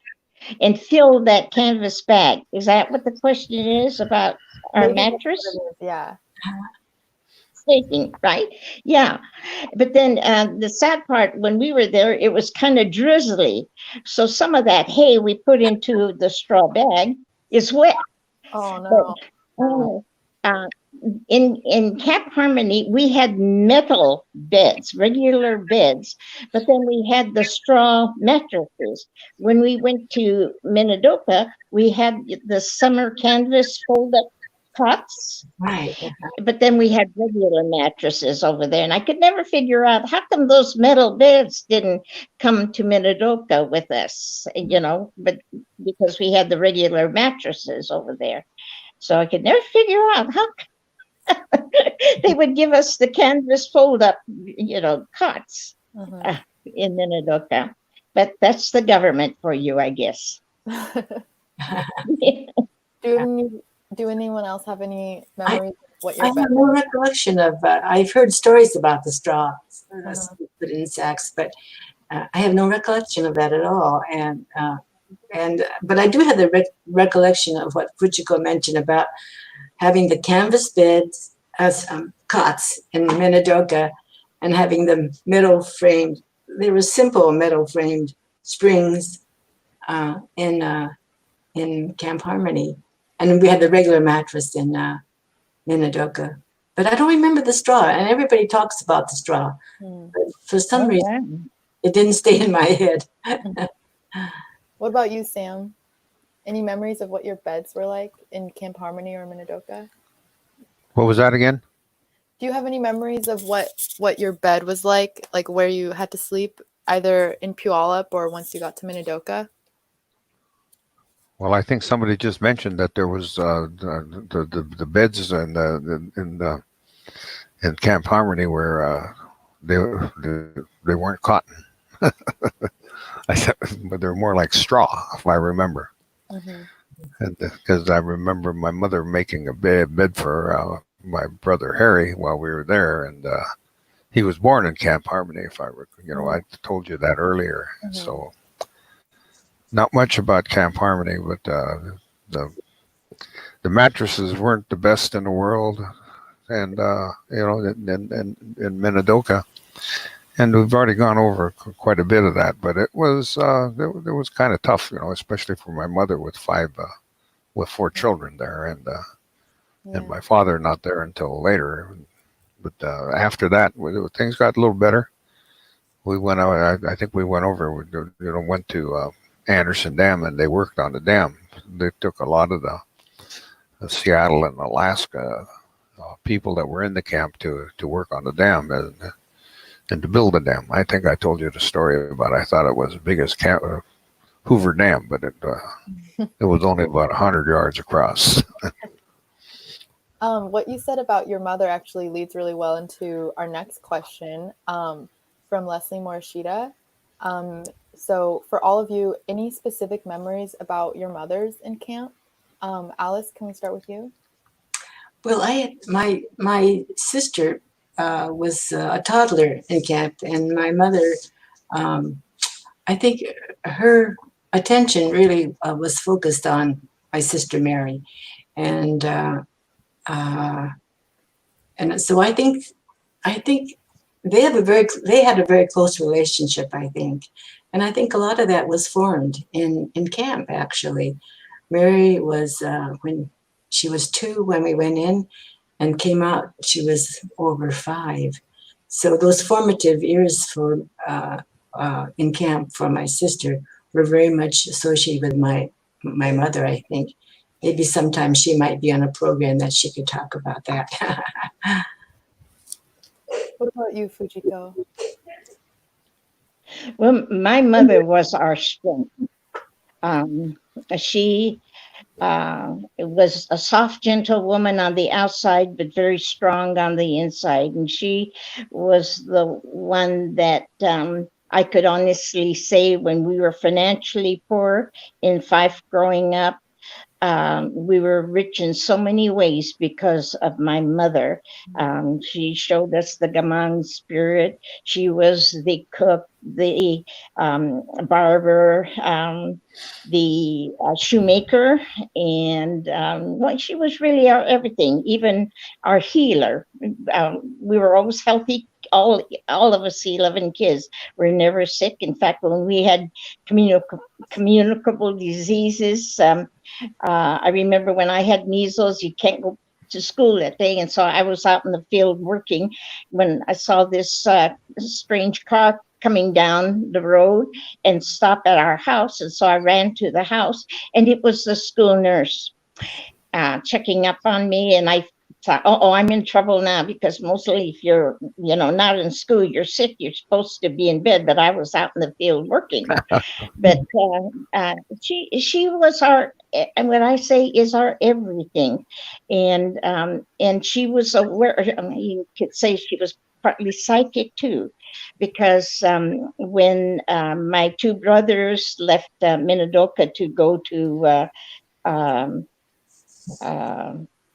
and fill that canvas bag. Is that what the question is about our Maybe that's mattress? what it is, yeah. Staking, right? Yeah. But then the sad part, when we were there, it was kind of drizzly. So some of that hay we put into the straw bag is wet. Oh no. But, in Camp Harmony, we had metal beds, regular beds, but then we had the straw mattresses. When we went to Minidoka, we had the summer canvas fold-up cots. Right. But then we had regular mattresses over there, and I could never figure out how come those metal beds didn't come to Minidoka with us, but because we had the regular mattresses over there. So I could never figure out how they would give us the canvas fold-up, cots in Minidoka. But that's the government for you, I guess. Do anyone else have any memories of what your I have no recollection of. I've heard stories about the straw put in sacks, but I have no recollection of that at all. But I do have the recollection of what Fujiko mentioned about having the canvas beds as cots in Minidoka and having the metal framed. They were simple metal framed springs in Camp Harmony. And we had the regular mattress in Minidoka. But I don't remember the straw, and everybody talks about the straw. But for some reason, it didn't stay in my head. What about you, Sam? Any memories of what your beds were like in Camp Harmony or Minidoka? What was that again? Do you have any memories of what your bed was like where you had to sleep, either in Puyallup or once you got to Minidoka? Well, I think somebody just mentioned that there was the beds in in Camp Harmony where they they weren't cotton. I said, but they're more like straw, if I remember. Mm-hmm. Because I remember my mother making a bed for my brother Harry while we were there, and he was born in Camp Harmony. If I, I told you that earlier. Mm-hmm. So not much about Camp Harmony, but the mattresses weren't the best in the world, and in Minidoka. And we've already gone over quite a bit of that, but it was it was kind of tough, especially for my mother with four children there, and my father not there until later. But after that, things got a little better. We went out. I think we went over. Went to Anderson Dam, and they worked on the dam. They took a lot of the Seattle and Alaska people that were in the camp to work on the dam and to build the dam. I think I told you the story about. I thought it was the biggest Hoover Dam, but it was only about 100 yards across. What you said about your mother actually leads really well into our next question from Leslie Morishita. So for all of you, any specific memories about your mothers in camp? Alice, can we start with you? Well, I had my sister was a toddler in camp, and my mother, I think her attention really was focused on my sister Mary, and so I think they had a very close relationship, I think, and I think a lot of that was formed in camp. Actually, Mary was when she was 2 when we went in, and came out she was over 5. So those formative years for in camp for my sister were very much associated with my mother. I think maybe sometime she might be on a program that she could talk about that. What about you, Fujiko? Well, my mother was our strength. She was a soft, gentle woman on the outside, but very strong on the inside. And she was the one that I could honestly say when we were financially poor in Fife growing up, we were rich in so many ways because of my mother. She showed us the Gamang spirit. She was the cook, the barber, the shoemaker, and well, she was really our everything, even our healer. We were always healthy. All of us 11 kids were never sick. In fact, when we had communicable diseases, I remember when I had measles, you can't go to school that day. And so I was out in the field working when I saw this strange car coming down the road and stop at our house. And so I ran to the house, and it was the school nurse checking up on me. And I thought, oh, I'm in trouble now, because mostly if you're, not in school, you're sick, you're supposed to be in bed. But I was out in the field working. But she was our, and what I say is our everything. And she was aware, you could say she was partly psychic too, because when my 2 brothers left Minidoka to go to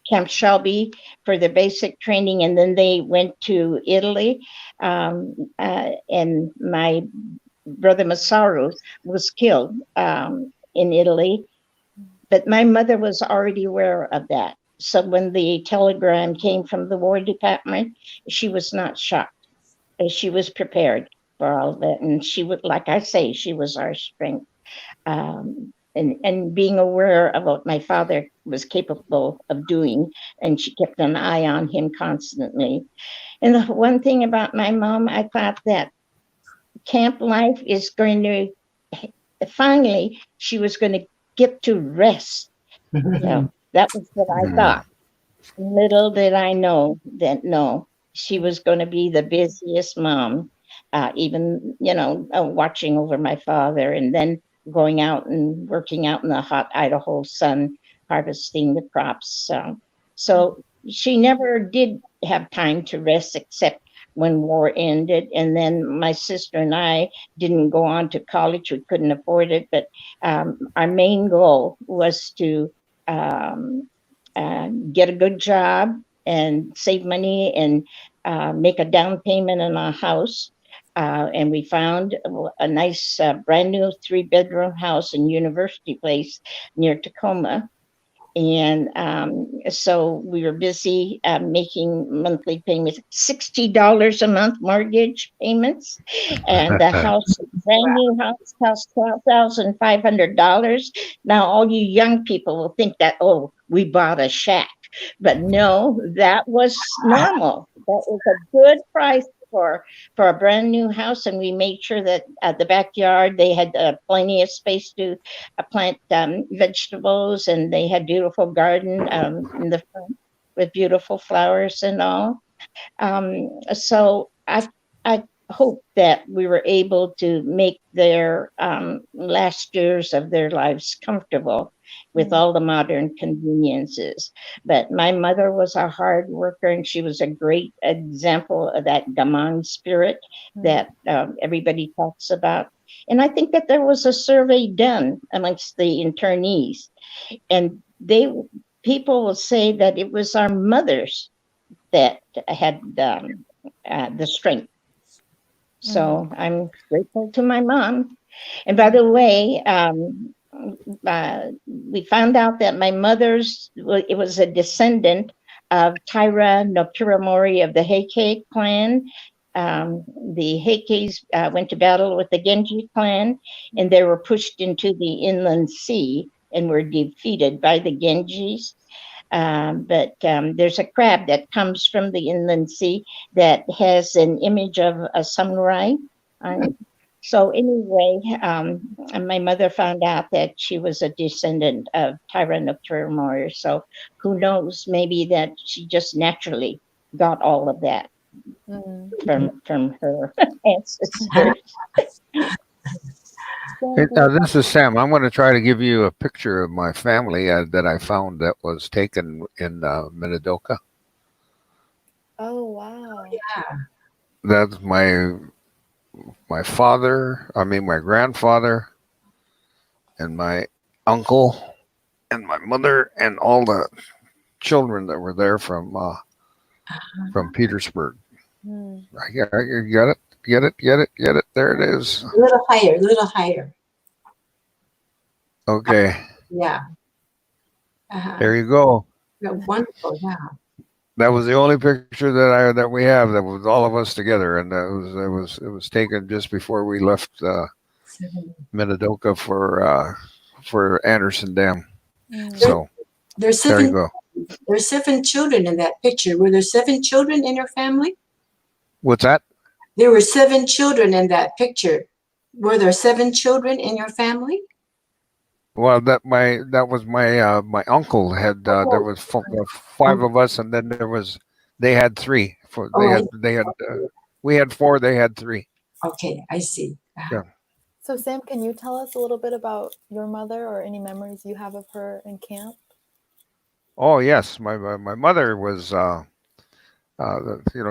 Camp Shelby for their basic training, and then they went to Italy, and my brother Masaru was killed in Italy, but my mother was already aware of that. So when the telegram came from the War Department, she was not shocked. She was prepared for all of that, and she would, like I say, she was our strength. And being aware of what my father was capable of doing, and she kept an eye on him constantly. And the one thing about my mom, I thought that camp life is going to, finally, she was going to get to rest. So that was what I thought. Little did I know that, no, she was going to be the busiest mom, even, watching over my father, and then going out and working out in the hot Idaho sun, harvesting the crops. So she never did have time to rest except when war ended. And then my sister and I didn't go on to college. We couldn't afford it. But our main goal was to get a good job and save money and make a down payment on our house. And we found a nice brand new 3-bedroom house in University Place near Tacoma. And so we were busy making monthly payments, $60 a month mortgage payments. And the house, brand new house, cost $12,500. Now, all you young people will think that, oh, we bought a shack. But no, that was normal. That was a good price for a brand new house. And we made sure that at the backyard, they had plenty of space to plant vegetables, and they had beautiful garden in the front with beautiful flowers and all. So I hope that we were able to make their last years of their lives comfortable with all the modern conveniences. But my mother was a hard worker, and she was a great example of that gamang spirit that everybody talks about. And I think that there was a survey done amongst the internees, and people will say that it was our mothers that had the strength. So I'm grateful to my mom. And by the way, we found out that my mother's, it was a descendant of Taira no Kiramori of the Heike clan. The Heikes went to battle with the Genji clan, and they were pushed into the inland sea and were defeated by the Genjis. But there's a crab that comes from the inland sea that has an image of a samurai. So anyway, my mother found out that she was a descendant of Taira no Kiramori. So who knows, maybe that she just naturally got all of that from her ancestors. This is Sam. I'm going to try to give you a picture of my family that I found that was taken in Minidoka. Oh, wow. Yeah. That's my father, my grandfather, and my uncle, and my mother, and all the children that were there from Petersburg. I got it. Get it. There it is. A little higher. Okay. Yeah. There you go. Wonderful. Yeah. That was the only picture that we have that was all of us together, and it was taken just before we left Minidoka for Anderson Dam. So There's there you go. There's 7 children in that picture. Were there 7 children in your family? What's that? There were 7 children in that picture. Were there 7 children in your family? Well, that was my uncle had. There was 5 of us, and then they had 3. We had 4. They had 3. Okay, I see. Yeah. So Sam, can you tell us a little bit about your mother or any memories you have of her in camp? Oh yes, my mother was.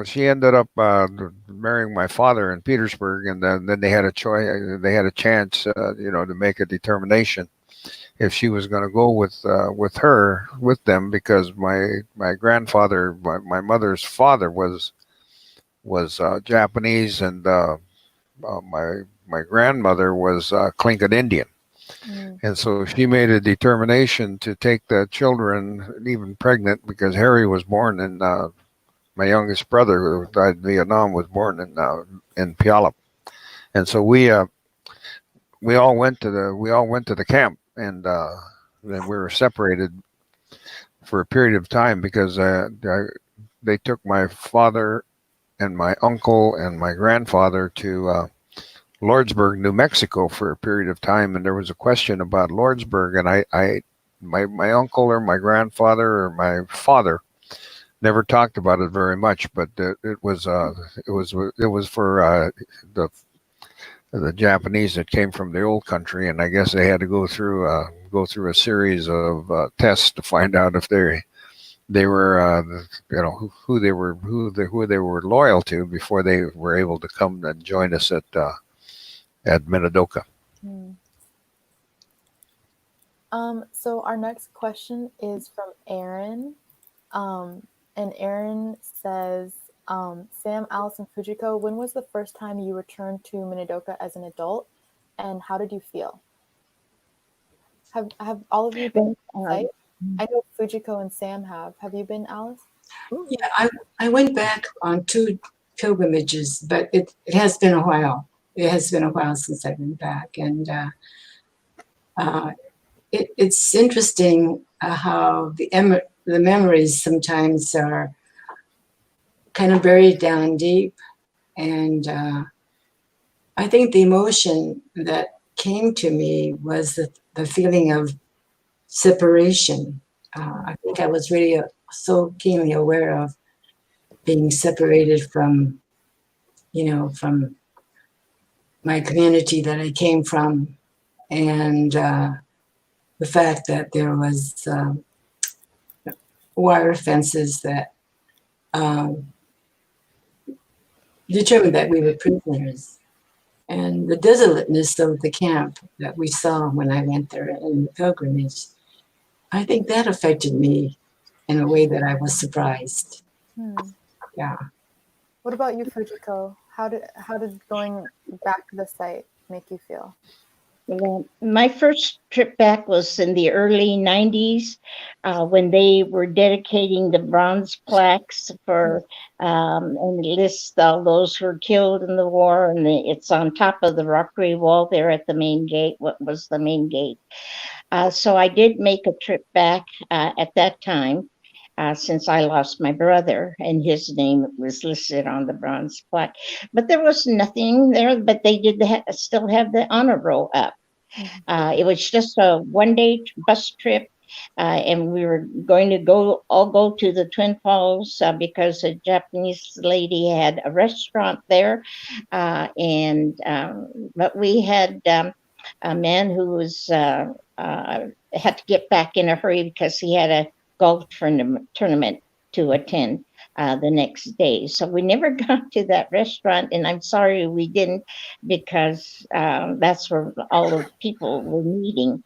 She ended up marrying my father in Petersburg, and then they had a choice. They had a chance, to make a determination if she was going to go with them, because my grandfather, my mother's father, was Japanese, and my grandmother was Tlingit Indian. And so she made a determination to take the children, even pregnant, because Harry was born in. My youngest brother, who died in Vietnam, was born in Puyallup, and so we all went to the camp, and then we were separated for a period of time because they took my father and my uncle and my grandfather to Lordsburg, New Mexico, for a period of time, and there was a question about Lordsburg, and my uncle or my grandfather or my father never talked about it very much, but it was for the Japanese that came from the old country, and I guess they had to go through a series of tests to find out if they were, who they were loyal to before they were able to come and join us at Minidoka. So our next question is from Aaron. And Aaron says, Sam, Alice, and Fujiko, when was the first time you returned to Minidoka as an adult, and how did you feel? Have all of you been to the site? I know Fujiko and Sam have. Have you been, Alice? Yeah, I went back on 2 pilgrimages, but it has been a while. It has been a while since I've been back, and it's interesting how the memories sometimes are kind of buried down deep, and I think the emotion that came to me was the feeling of separation. I think I was really so keenly aware of being separated from my community that I came from, and the fact that there was wire fences that determined that we were prisoners, and the desolateness of the camp that we saw when I went there in the pilgrimage. I think that affected me in a way that I was surprised. Yeah. What about you, Fujiko? How did going back to the site make you feel? Well, my first trip back was in the early 90s when they were dedicating the bronze plaques for and it lists all those who were killed in the war, and it's on top of the rockery wall there at the main gate, what was the main gate. So I did make a trip back at that time. Since I lost my brother, and his name was listed on the bronze plaque. But there was nothing there, but they did still have the honor roll up. It was just a one-day bus trip, and we were going to all go to the Twin Falls because a Japanese lady had a restaurant there. But we had a man who was had to get back in a hurry because he had a golf tournament to attend the next day. So we never got to that restaurant, and I'm sorry we didn't, because that's where all the people were meeting.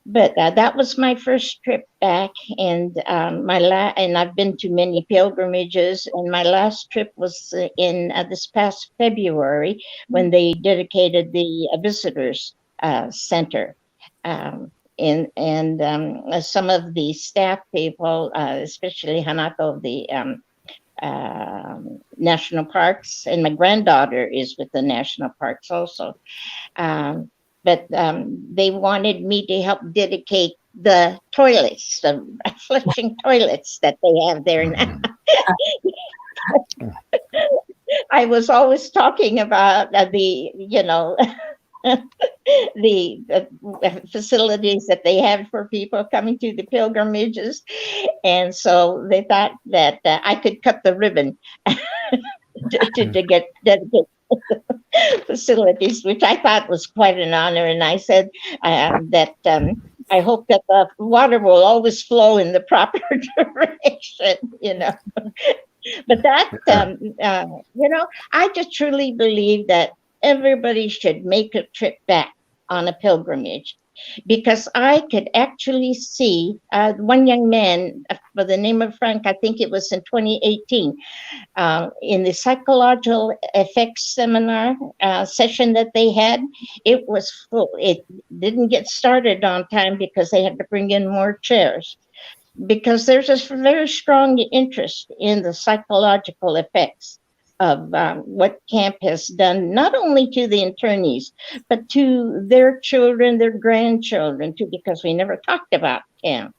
But that was my first trip back, and and I've been to many pilgrimages, and my last trip was in this past February when they dedicated the visitors center. And some of the staff people, especially Hanako of the national parks, and my granddaughter is with the national parks also. But they wanted me to help dedicate the toilets, the flushing toilets that they have there now. I was always talking about the facilities that they have for people coming to the pilgrimages, and so they thought that I could cut the ribbon to get dedicated facilities, which I thought was quite an honor. And I said that I hope that the water will always flow in the proper direction, But that, I just truly believe that everybody should make a trip back on a pilgrimage, because I could actually see one young man by the name of Frank, I think it was in 2018, in the psychological effects seminar session that they had. It was full. It didn't get started on time because they had to bring in more chairs, because there's a very strong interest in the psychological effects of what camp has done, not only to the internees, but to their children, their grandchildren too, because we never talked about camp.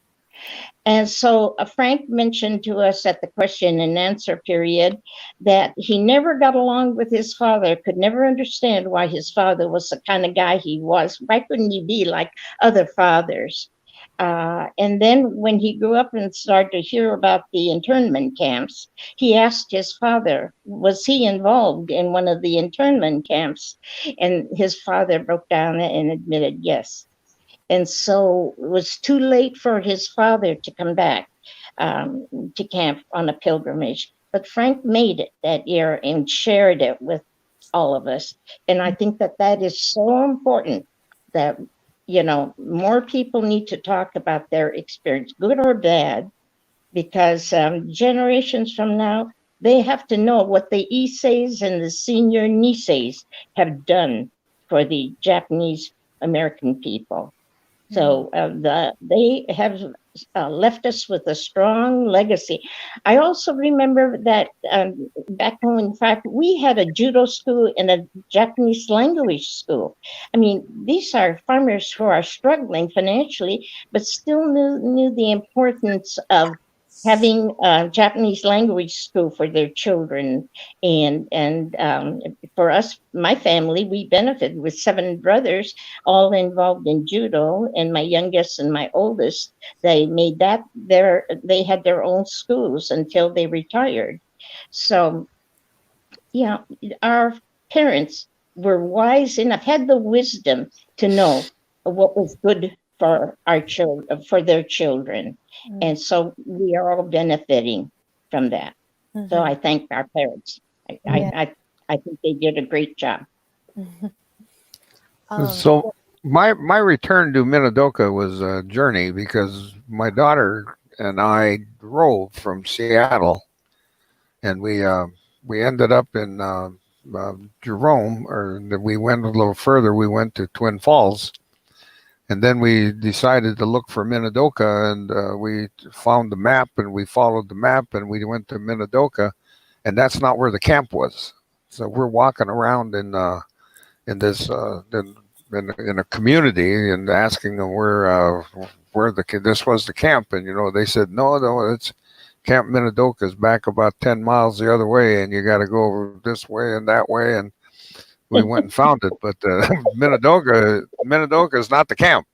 And so Frank mentioned to us at the question and answer period that he never got along with his father, could never understand why his father was the kind of guy he was. Why couldn't he be like other fathers? And then when he grew up and started to hear about the internment camps, he asked his father, was he involved in one of the internment camps? And his father broke down and admitted yes. And so it was too late for his father to come back. to camp on a pilgrimage. But Frank made it that year and shared it with all of us. And I think that that is so important that, more people need to talk about their experience, good or bad, because generations from now, they have to know what the Issei's and the senior Nisei's have done for the Japanese American people. So they have left us with a strong legacy. I also remember that back home, in fact, we had a judo school and a Japanese language school. I mean, these are farmers who are struggling financially, but still knew the importance of having a Japanese language school for their children. And for us, my family, we benefited with 7 brothers, all involved in judo, and my youngest and my oldest, they made that they had their own schools until they retired. So, yeah, our parents were wise enough, had the wisdom to know what was good for our children, for their children. And so we are all benefiting from that. So I thank our parents. I think they did a great job. So my return to Minidoka was a journey because my daughter and I drove from Seattle, and we ended up in Jerome, or we went a little further. We went to Twin Falls, and then we decided to look for Minidoka, and we found the map, and we followed the map, and we went to Minidoka, and that's not where the camp was. So we're walking around in this in a community and asking them where this was the camp, and they said no, it's Camp Minidoka is back about 10 miles the other way, and you got to go over this way and that way, and we went and found it. But Minidoka is not the camp.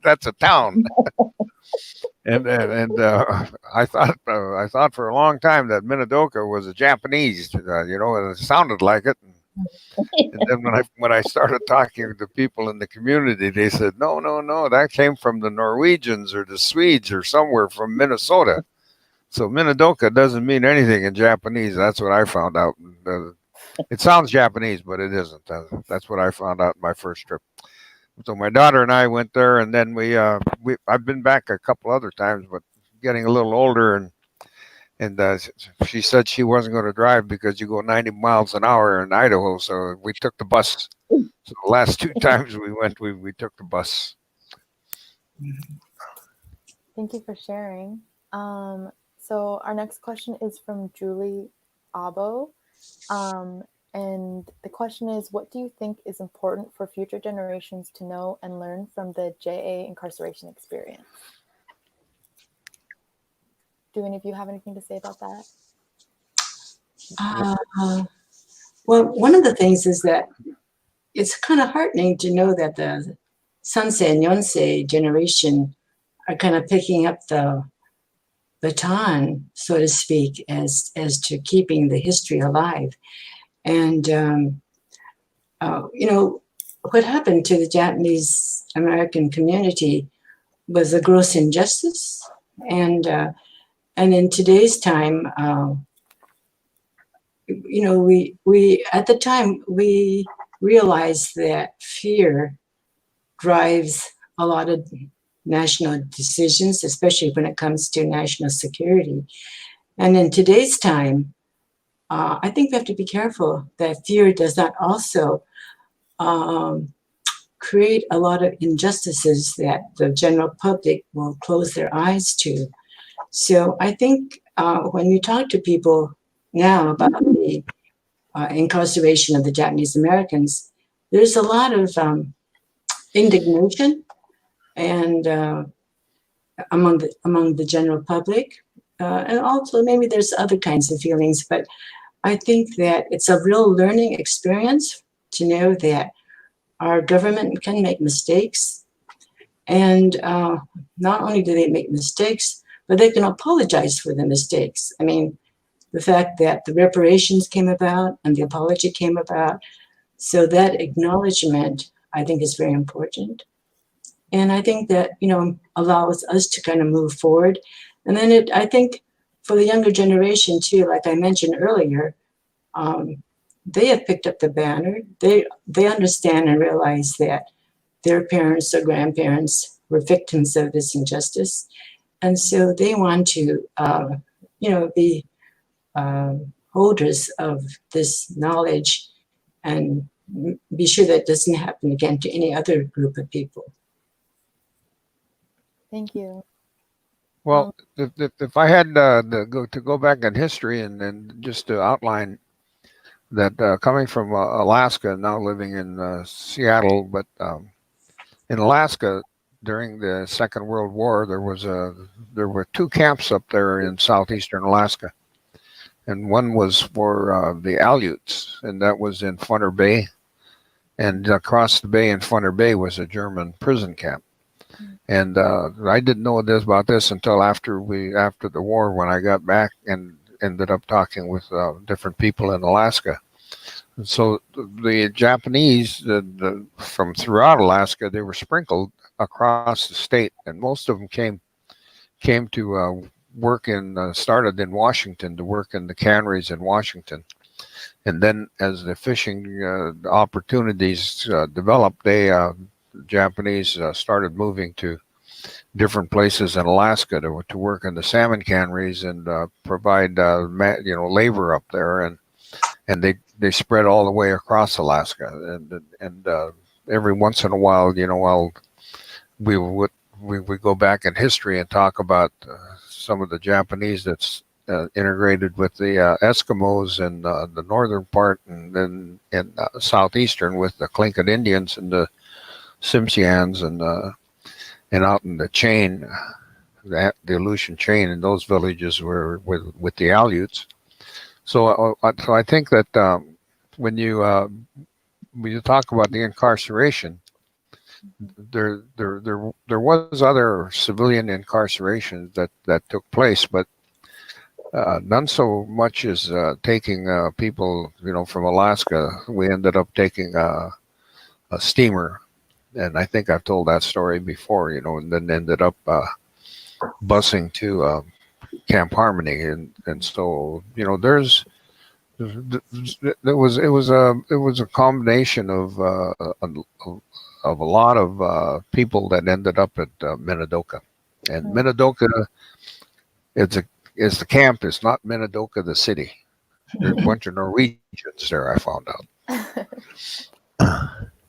That's a town. and I thought for a long time that Minidoka was a Japanese, and it sounded like it. And then when I started talking to people in the community, they said, no, that came from the Norwegians or the Swedes or somewhere from Minnesota. So Minidoka doesn't mean anything in Japanese. That's what I found out. It sounds Japanese, but it isn't. That's what I found out in my first trip. So my daughter and I went there, and then I've been back a couple other times, but getting a little older, and she said she wasn't going to drive because you go 90 miles an hour in Idaho. So we took the bus. So the last 2 times we went, we took the bus. Thank you for sharing. So our next question is from Julie Abo. And the question is, what do you think is important for future generations to know and learn from the JA incarceration experience? Do any of you have anything to say about that? Well, one of the things is that it's kind of heartening to know that the Sansei and Yonsei generation are kind of picking up the baton, so to speak, as to keeping the history alive. And what happened to the Japanese American community was a gross injustice, and in today's time, we at the time we realized that fear drives a lot of national decisions, especially when it comes to national security. And in today's time, I think we have to be careful that fear does not also create a lot of injustices that the general public will close their eyes to. So I think when you talk to people now about the incarceration of the Japanese Americans, there's a lot of indignation and among the general public, and also maybe there's other kinds of feelings. But I think that it's a real learning experience to know that our government can make mistakes, and not only do they make mistakes, but they can apologize for the mistakes. I mean, the fact that the reparations came about and the apology came about, so that acknowledgement, I think, is very important. And I think that, allows us to kind of move forward And then I think for the younger generation too, like I mentioned earlier, they have picked up the banner. They understand and realize that their parents or grandparents were victims of this injustice. And so they want to, be holders of this knowledge and be sure that doesn't happen again to any other group of people. Thank you. Well, if I had to go back in history and just to outline that, coming from Alaska, now living in Seattle, but in Alaska during the Second World War, there were two camps up there in southeastern Alaska, and one was for the Aleuts, and that was in Funner Bay, and across the bay in Funner Bay was a German prison camp. And I didn't know about this until after the war, when I got back and ended up talking with different people in Alaska. And so the Japanese from throughout Alaska, they were sprinkled across the state, and most of them came to work started in Washington, to work in the canneries in Washington. And then as the fishing opportunities developed, the Japanese started moving to different places in Alaska to work in the salmon canneries and provide labor up there, and they spread all the way across Alaska, and every once in a while, we would go back in history and talk about some of the Japanese that's integrated with the Eskimos in the northern part, and then in southeastern with the Tlingit Indians and the Tsimshians, and out in the chain, the Aleutian chain, and those villages were with the Aleuts. So I think that when you talk about the incarceration, there was other civilian incarceration that took place, but none so much as taking people, from Alaska. We ended up taking a steamer, and I think I've told that story before, and then ended up busing to Camp Harmony, and so it was a combination of a lot of people that ended up at Minidoka, and Minidoka is the camp. It's not Minidoka the city. There's a bunch of Norwegians there, I found out.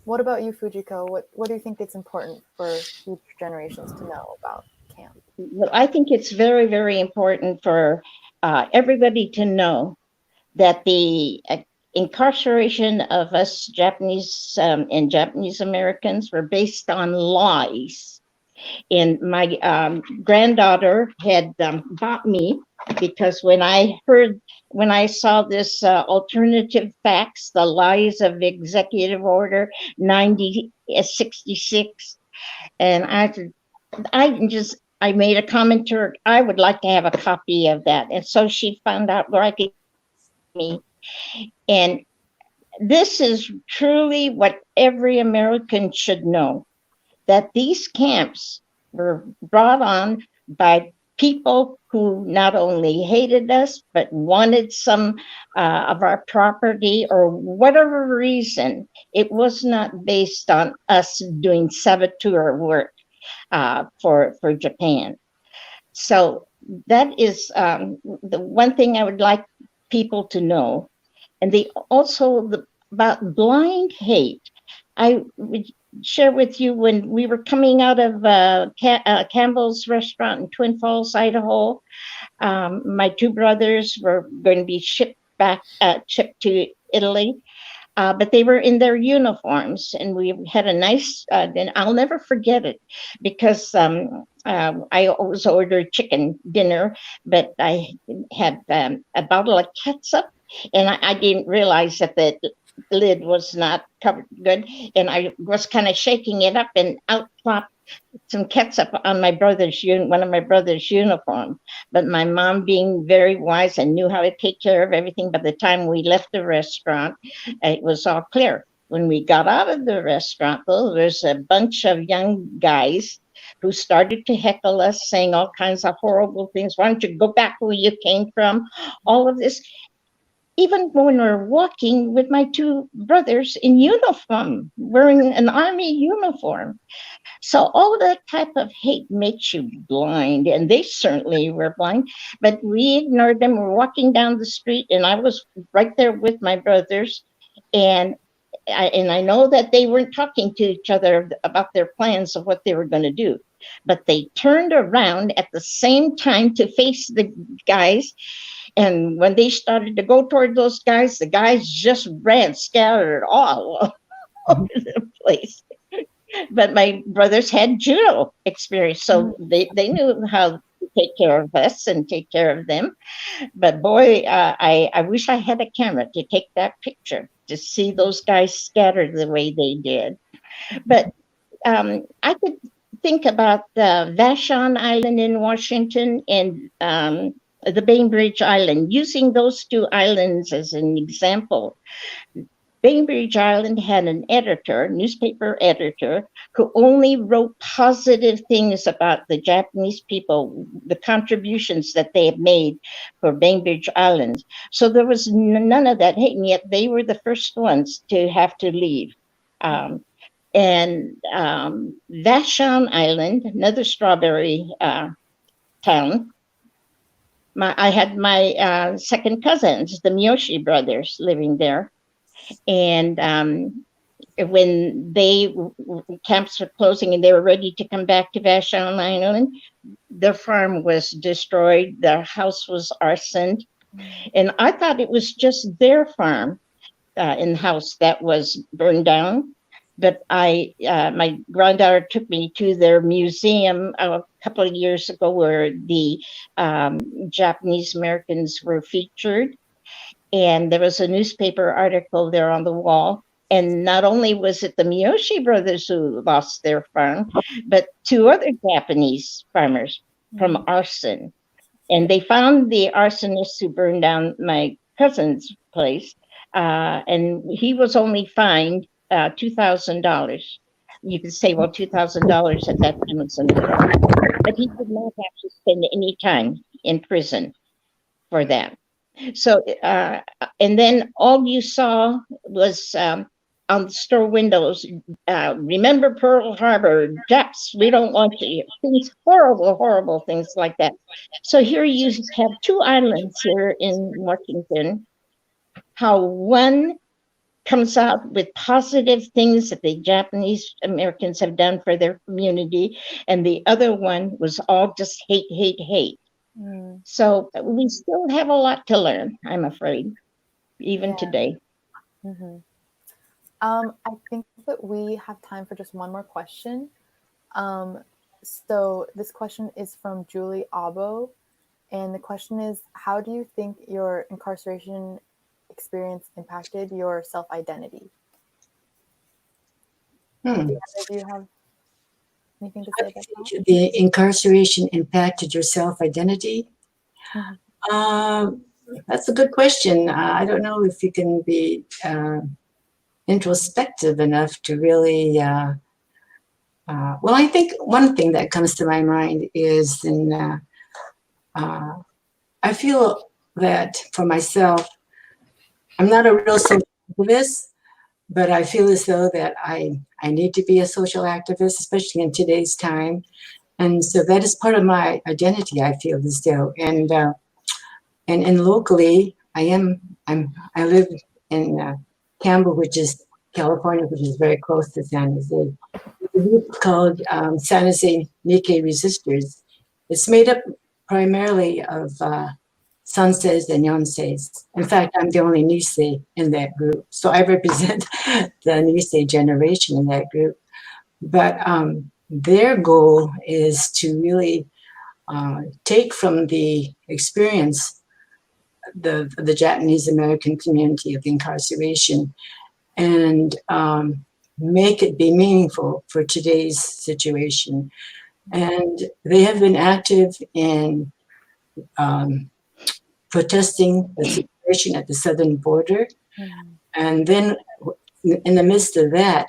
What about you, Fujiko? What do you think it's important for future generations to know about camp? Well, I think it's very, very important for everybody to know that the incarceration of us Japanese and Japanese Americans were based on lies. And my granddaughter had bought me, because when I saw this alternative facts, the lies of Executive Order 9066, and I made a comment to her, I would like to have a copy of that. And so she found out where I could get me. And this is truly what every American should know, that these camps were brought on by people who not only hated us, but wanted some of our property, or whatever reason. It was not based on us doing saboteur work for Japan. So that is the one thing I would like people to know. And about blind hate. I would share with you, when we were coming out of Campbell's restaurant in Twin Falls, Idaho, my two brothers were going to be shipped to Italy, but they were in their uniforms, and we had a nice, and I'll never forget it, because I always ordered chicken dinner, but I had a bottle of ketchup, and I didn't realize that the lid was not covered good, and I was kind of shaking it up, and out plopped some ketchup on one of my brother's uniform. But my mom, being very wise and knew how to take care of everything, by the time we left the restaurant, it was all clear. When we got out of the restaurant, though, there's a bunch of young guys who started to heckle us, saying all kinds of horrible things. Why don't you go back where you came from? All of this. Even when we're walking with my two brothers in uniform, wearing an army uniform. So all of that type of hate makes you blind, and they certainly were blind, but we ignored them. We're walking down the street, and I was right there with my brothers, and I know that they weren't talking to each other about their plans of what they were going to do, but they turned around at the same time to face the guys. And when they started to go toward those guys, the guys just ran, scattered all over the place. But my brothers had judo experience, so they knew how to take care of us and take care of them. But boy, I wish I had a camera to take that picture, to see those guys scattered the way they did. But I could think about Vashon Island in Washington and the Bainbridge Island, using those two islands as an example. Bainbridge Island had an editor, newspaper editor, who only wrote positive things about the Japanese people, the contributions that they have made for Bainbridge Island. So there was none of that hate, and yet they were the first ones to have to leave. And Vashon Island, another strawberry town, I had my second cousins, the Miyoshi brothers, living there. And when camps were closing and they were ready to come back to Vashon Island, their farm was destroyed, their house was arsoned. And I thought it was just their farm and house that was burned down. But my granddaughter took me to their museum a couple of years ago where the Japanese Americans were featured. And there was a newspaper article there on the wall. And not only was it the Miyoshi brothers who lost their farm, but two other Japanese farmers from arson. And they found the arsonist who burned down my cousin's place. And he was only fined $2,000. You could say, well, $2,000 at that time was enough. But he did not have to spend any time in prison for that. So, and then all you saw was on the store windows, remember Pearl Harbor, Japs, we don't want you. Things, horrible, horrible things like that. So here you have two islands here in Washington, how one comes out with positive things that the Japanese Americans have done for their community, and the other one was all just hate, hate, hate. So we still have a lot to learn, I'm afraid, even today. I think that we have time for just one more question. So this question is from Julie Abo, and the question is, how do you think your incarceration experience impacted your self-identity? Do either of you have anything to say about that? The incarceration impacted your self-identity? That's a good question. I don't know if you can be introspective enough to really, well, I think one thing that comes to my mind is I feel that for myself, I'm not a real social activist, but I feel as though that I need to be a social activist, especially in today's time. And so that is part of my identity, I feel as though. And locally, I live in Campbell, which is California, which is very close to San Jose. The group called San Jose Nikkei Resistors. It's made up primarily of Sanseis and Yonseis. In fact, I'm the only Nisei in that group. So I represent the Nisei generation in that group. But their goal is to really take from the experience the Japanese American community of incarceration and make it be meaningful for today's situation. And they have been active in protesting the situation at the southern border. And then in the midst of that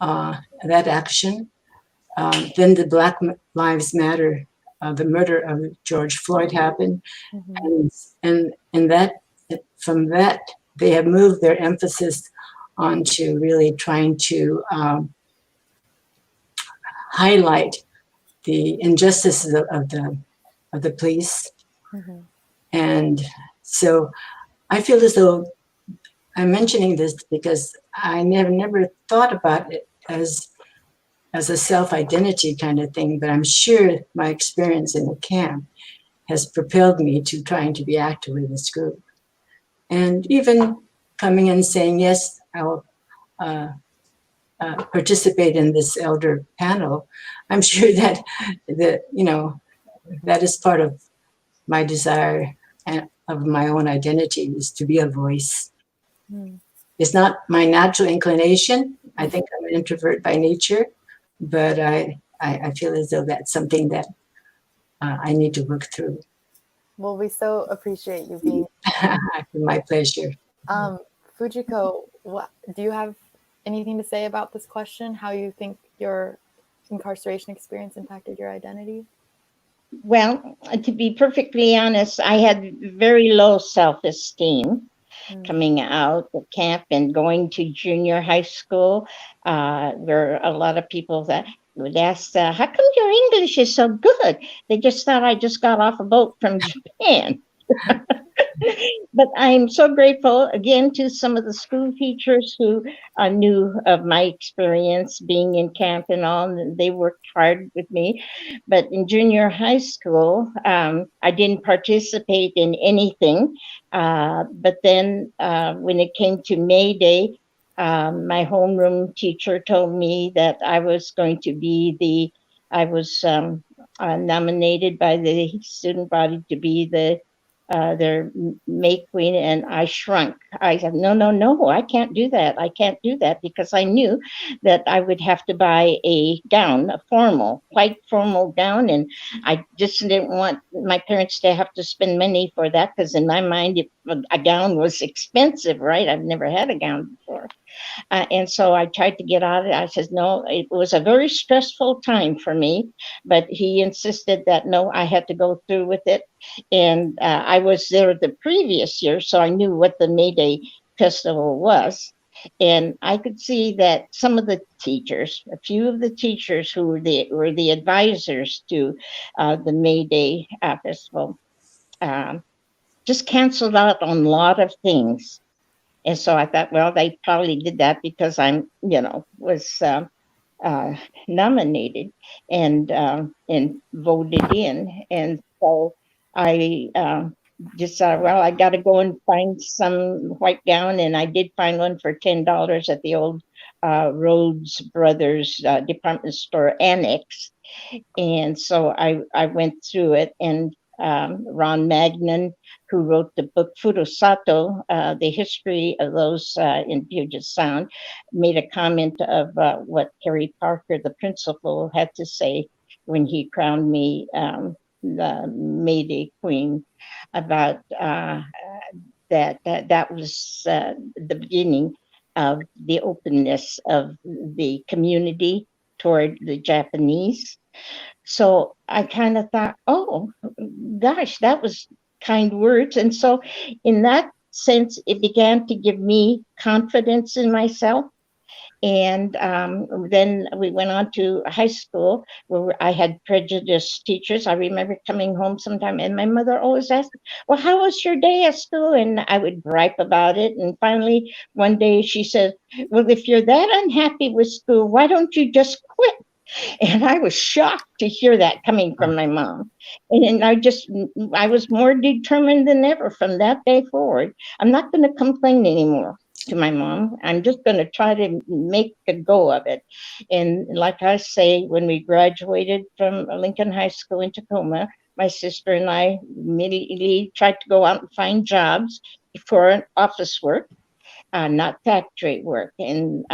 action, Then the Black Lives Matter, the murder of George Floyd happened, and that from that they have moved their emphasis onto really trying to highlight the injustices of the police. And so I feel as though I'm mentioning this because I never thought about it as a self-identity kind of thing, but I'm sure my experience in the camp has propelled me to trying to be active with this group. And even coming and saying, yes, I'll participate in this elder panel, I'm sure that that is part of my desire and of my own identity, is to be a voice. It's not my natural inclination. I think I'm an introvert by nature, but I feel as though that's something that I need to work through. Well, we so appreciate you being My pleasure. Fujiko, do you have anything to say about this question? How you think your incarceration experience impacted your identity? Well, to be perfectly honest, I had very low self-esteem coming out of camp and going to junior high school. There were a lot of people that would ask, how come your English is so good? They just thought I just got off a boat from Japan. But I'm so grateful again to some of the school teachers who knew of my experience being in camp and all, and they worked hard with me. But in junior high school, I didn't participate in anything. But then when it came to May Day, my homeroom teacher told me that I was going to be nominated by the student body to be their May Queen, and I shrunk. I said, no, I can't do that. I can't do that, because I knew that I would have to buy a gown, quite formal gown, and I just didn't want my parents to have to spend money for that, because in my mind, a gown was expensive, right? I've never had a gown before. And so I tried to get out of it. I said, no, it was a very stressful time for me, but he insisted that no, I had to go through with it. And I was there the previous year, so I knew what the May Day festival was. And I could see that some of the teachers, a few of the teachers who were the advisors to the May Day festival, just canceled out on a lot of things. And so I thought, well, they probably did that because was nominated and voted in. And so I just thought, well, I got to go and find some white gown. And I did find one for $10 at the old Rhodes Brothers department store annex. And so I went through it, and Ron Magnan, who wrote the book Furusato, the history of those in Puget Sound, made a comment of what Harry Parker, the principal, had to say when he crowned me the May Day Queen, about that was the beginning of the openness of the community toward the Japanese. So I kind of thought, oh, gosh, that was kind words. And so in that sense, it began to give me confidence in myself. And then we went on to high school, where I had prejudiced teachers. I remember coming home sometime, and my mother always asked, well, how was your day at school? And I would gripe about it. And finally, one day she said, well, if you're that unhappy with school, why don't you just quit? And I was shocked to hear that coming from my mom. And I was more determined than ever from that day forward. I'm not going to complain anymore to my mom. I'm just going to try to make a go of it. And like I say, when we graduated from Lincoln High School in Tacoma, my sister and I immediately tried to go out and find jobs for office work, not factory work. And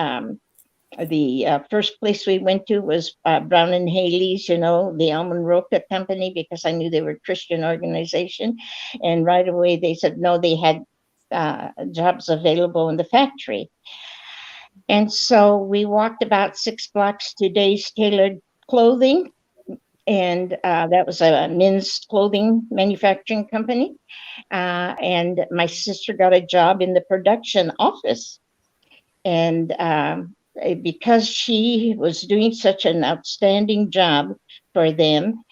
the first place we went to was Brown and Haley's, the Almond Roca company, because I knew they were a Christian organization. And right away they said, no, they had jobs available in the factory. And so we walked about 6 blocks to Days Tailored clothing, and that was a men's clothing manufacturing company. And my sister got a job in the production office. And because she was doing such an outstanding job for them,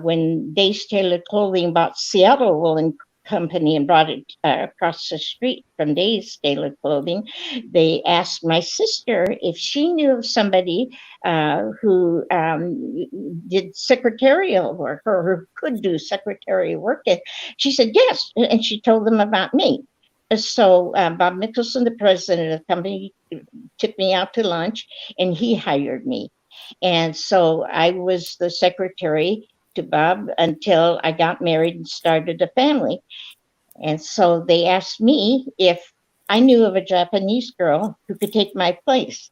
when Days Tailored Clothing bought Seattle Woolen Company and brought it across the street from Days Tailored Clothing, they asked my sister if she knew of somebody who did secretarial work or who could do secretary work. And she said yes, and she told them about me. So Bob Mickelson, the president of the company, took me out to lunch, and he hired me. And so I was the secretary to Bob until I got married and started a family. And so they asked me if I knew of a Japanese girl who could take my place.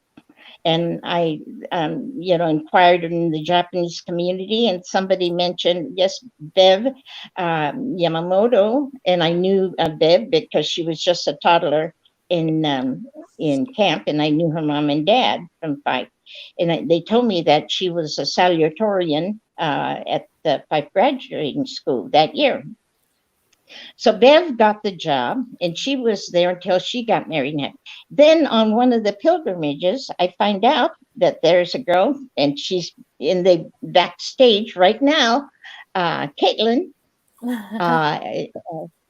And I, inquired in the Japanese community, and somebody mentioned, yes, Bev Yamamoto. And I knew Bev because she was just a toddler in camp, and I knew her mom and dad from Fife. And they told me that she was a salutatorian at the Fife graduating school that year. So Bev got the job, and she was there until she got married. Then on one of the pilgrimages, I find out that there's a girl, and she's in the backstage right now, Caitlin.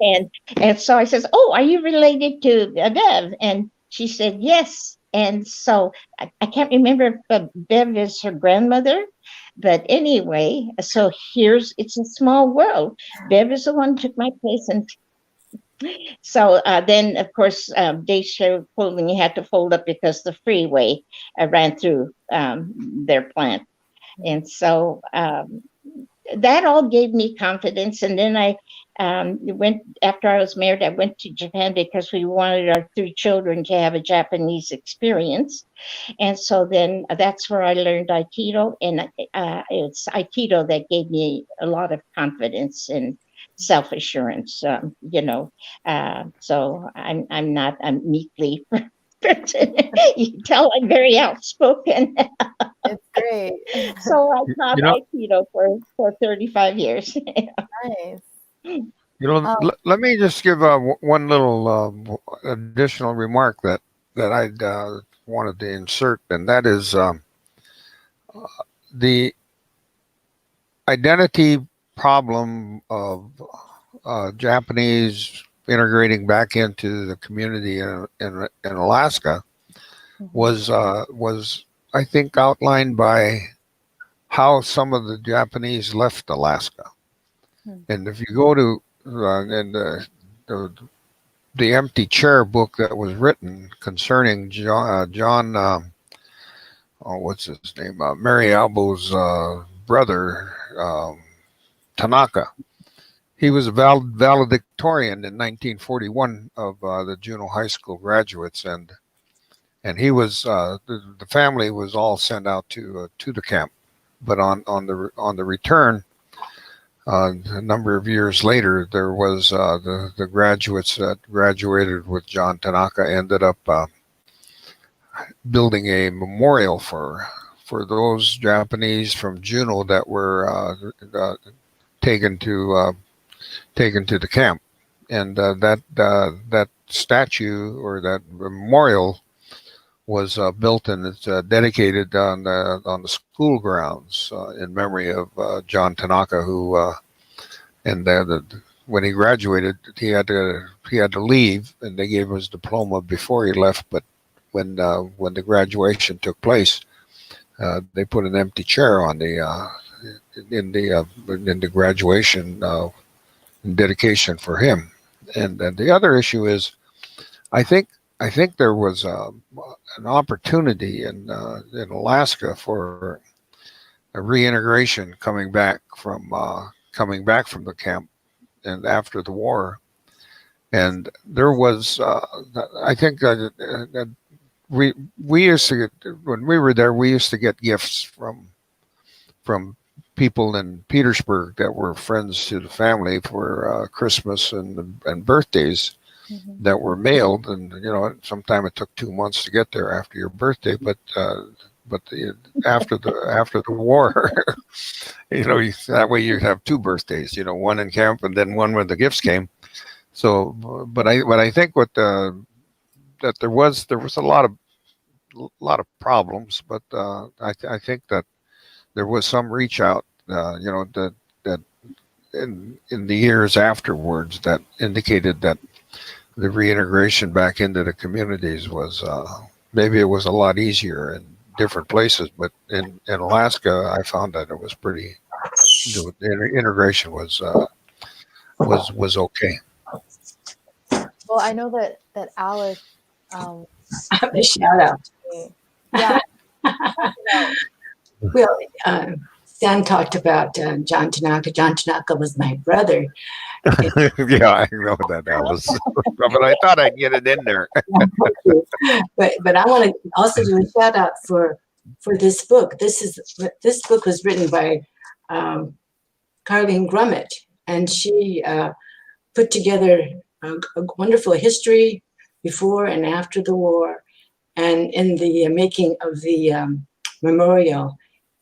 And so I says, "Oh, are you related to Bev?" And she said, "Yes." And so I can't remember if Bev is her grandmother. But anyway, so it's a small world. Bev is the one who took my place. And so then, of course, Days Tailored Clothing had to fold up because the freeway ran through their plant. And so that all gave me confidence. And then I after I was married, I went to Japan because we wanted our 3 children to have a Japanese experience. And so then that's where I learned Aikido. And it's Aikido that gave me a lot of confidence and self-assurance, so I'm not a meekly person. You can tell I'm very outspoken. It's great. So I taught Aikido for 35 years. Nice. Let me just give one little additional remark that I wanted to insert, and that is the identity problem of Japanese integrating back into the community in Alaska was I think outlined by how some of the Japanese left Alaska. And if you go to the Empty Chair book that was written concerning John what's his name? Mary Albo's brother, Tanaka. He was a valedictorian in 1941 of the Juneau High School graduates, and he was the family was all sent out to the camp. But on the return, a number of years later, there was the graduates that graduated with John Tanaka ended up building a memorial for those Japanese from Juneau that were taken to the camp, and that statue or that memorial was built, and it's dedicated on the school grounds in memory of John Tanaka, who when he graduated, he had to leave, and they gave him his diploma before he left. But when the graduation took place, they put an empty chair on in the graduation in dedication for him. And the other issue is, I think there was an opportunity in Alaska for a reintegration coming back from the camp and after the war. And there was, I think that we used to get, when we were there, we used to get gifts from people in Petersburg that were friends to the family for Christmas and birthdays. Mm-hmm. That were mailed, and sometimes it took 2 months to get there after your birthday, but after the war, that way you have two birthdays, one in camp and then one when the gifts came. So, but I think that there was a lot of problems, but I think that there was some reach out, that in the years afterwards that indicated that the reintegration back into the communities was maybe it was a lot easier in different places, but in Alaska, I found that it was the integration was okay. Well, I know that Alice. A shout out. Yeah. Well, Stan talked about John Tanaka. John Tanaka was my brother. Yeah, I know that, Alice, but I thought I'd get it in there. But I want to also do a shout out for this book. This book was written by Carleen Grummett, and she put together a wonderful history before and after the war, and in the making of the memorial.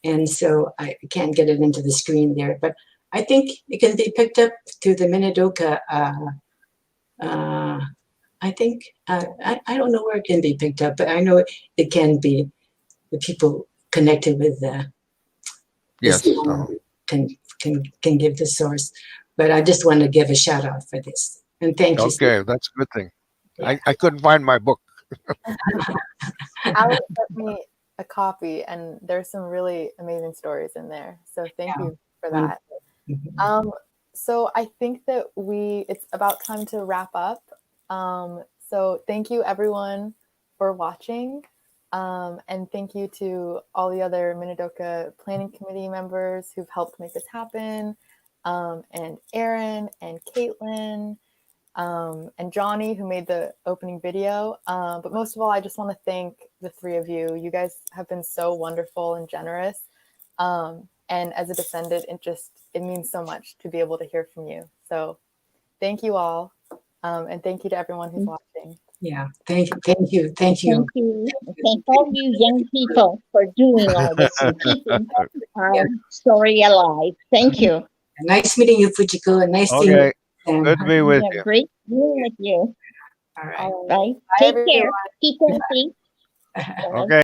And so I can't get it into the screen there, but I think it can be picked up through the Minidoka. I think I don't know where it can be picked up, but I know it can be. The people connected with Yes, can give the source. But I just want to give a shout out for this, and thank you. Okay, that's a good thing. Yeah. I couldn't find my book. Alice sent me a copy, and there's some really amazing stories in there. So thank you for that. Mm-hmm. So I think that it's about time to wrap up. So thank you everyone for watching. And thank you to all the other Minidoka Planning Committee members who've helped make this happen. And Aaron and Caitlin, and Johnny, who made the opening video. But most of all, I just want to thank the three of you. You guys have been so wonderful and generous. And as a descendant, it means so much to be able to hear from you. So thank you all. And thank you to everyone who's watching. Yeah, thank you. Thank you. Thank all you young people for doing all this and keeping our story alive. Thank you. Nice meeting you, Fujiko, and nice seeing you. Good to be with you. Great being with you. All right. All right. Bye, Take everyone. care. Keep healthy. Okay.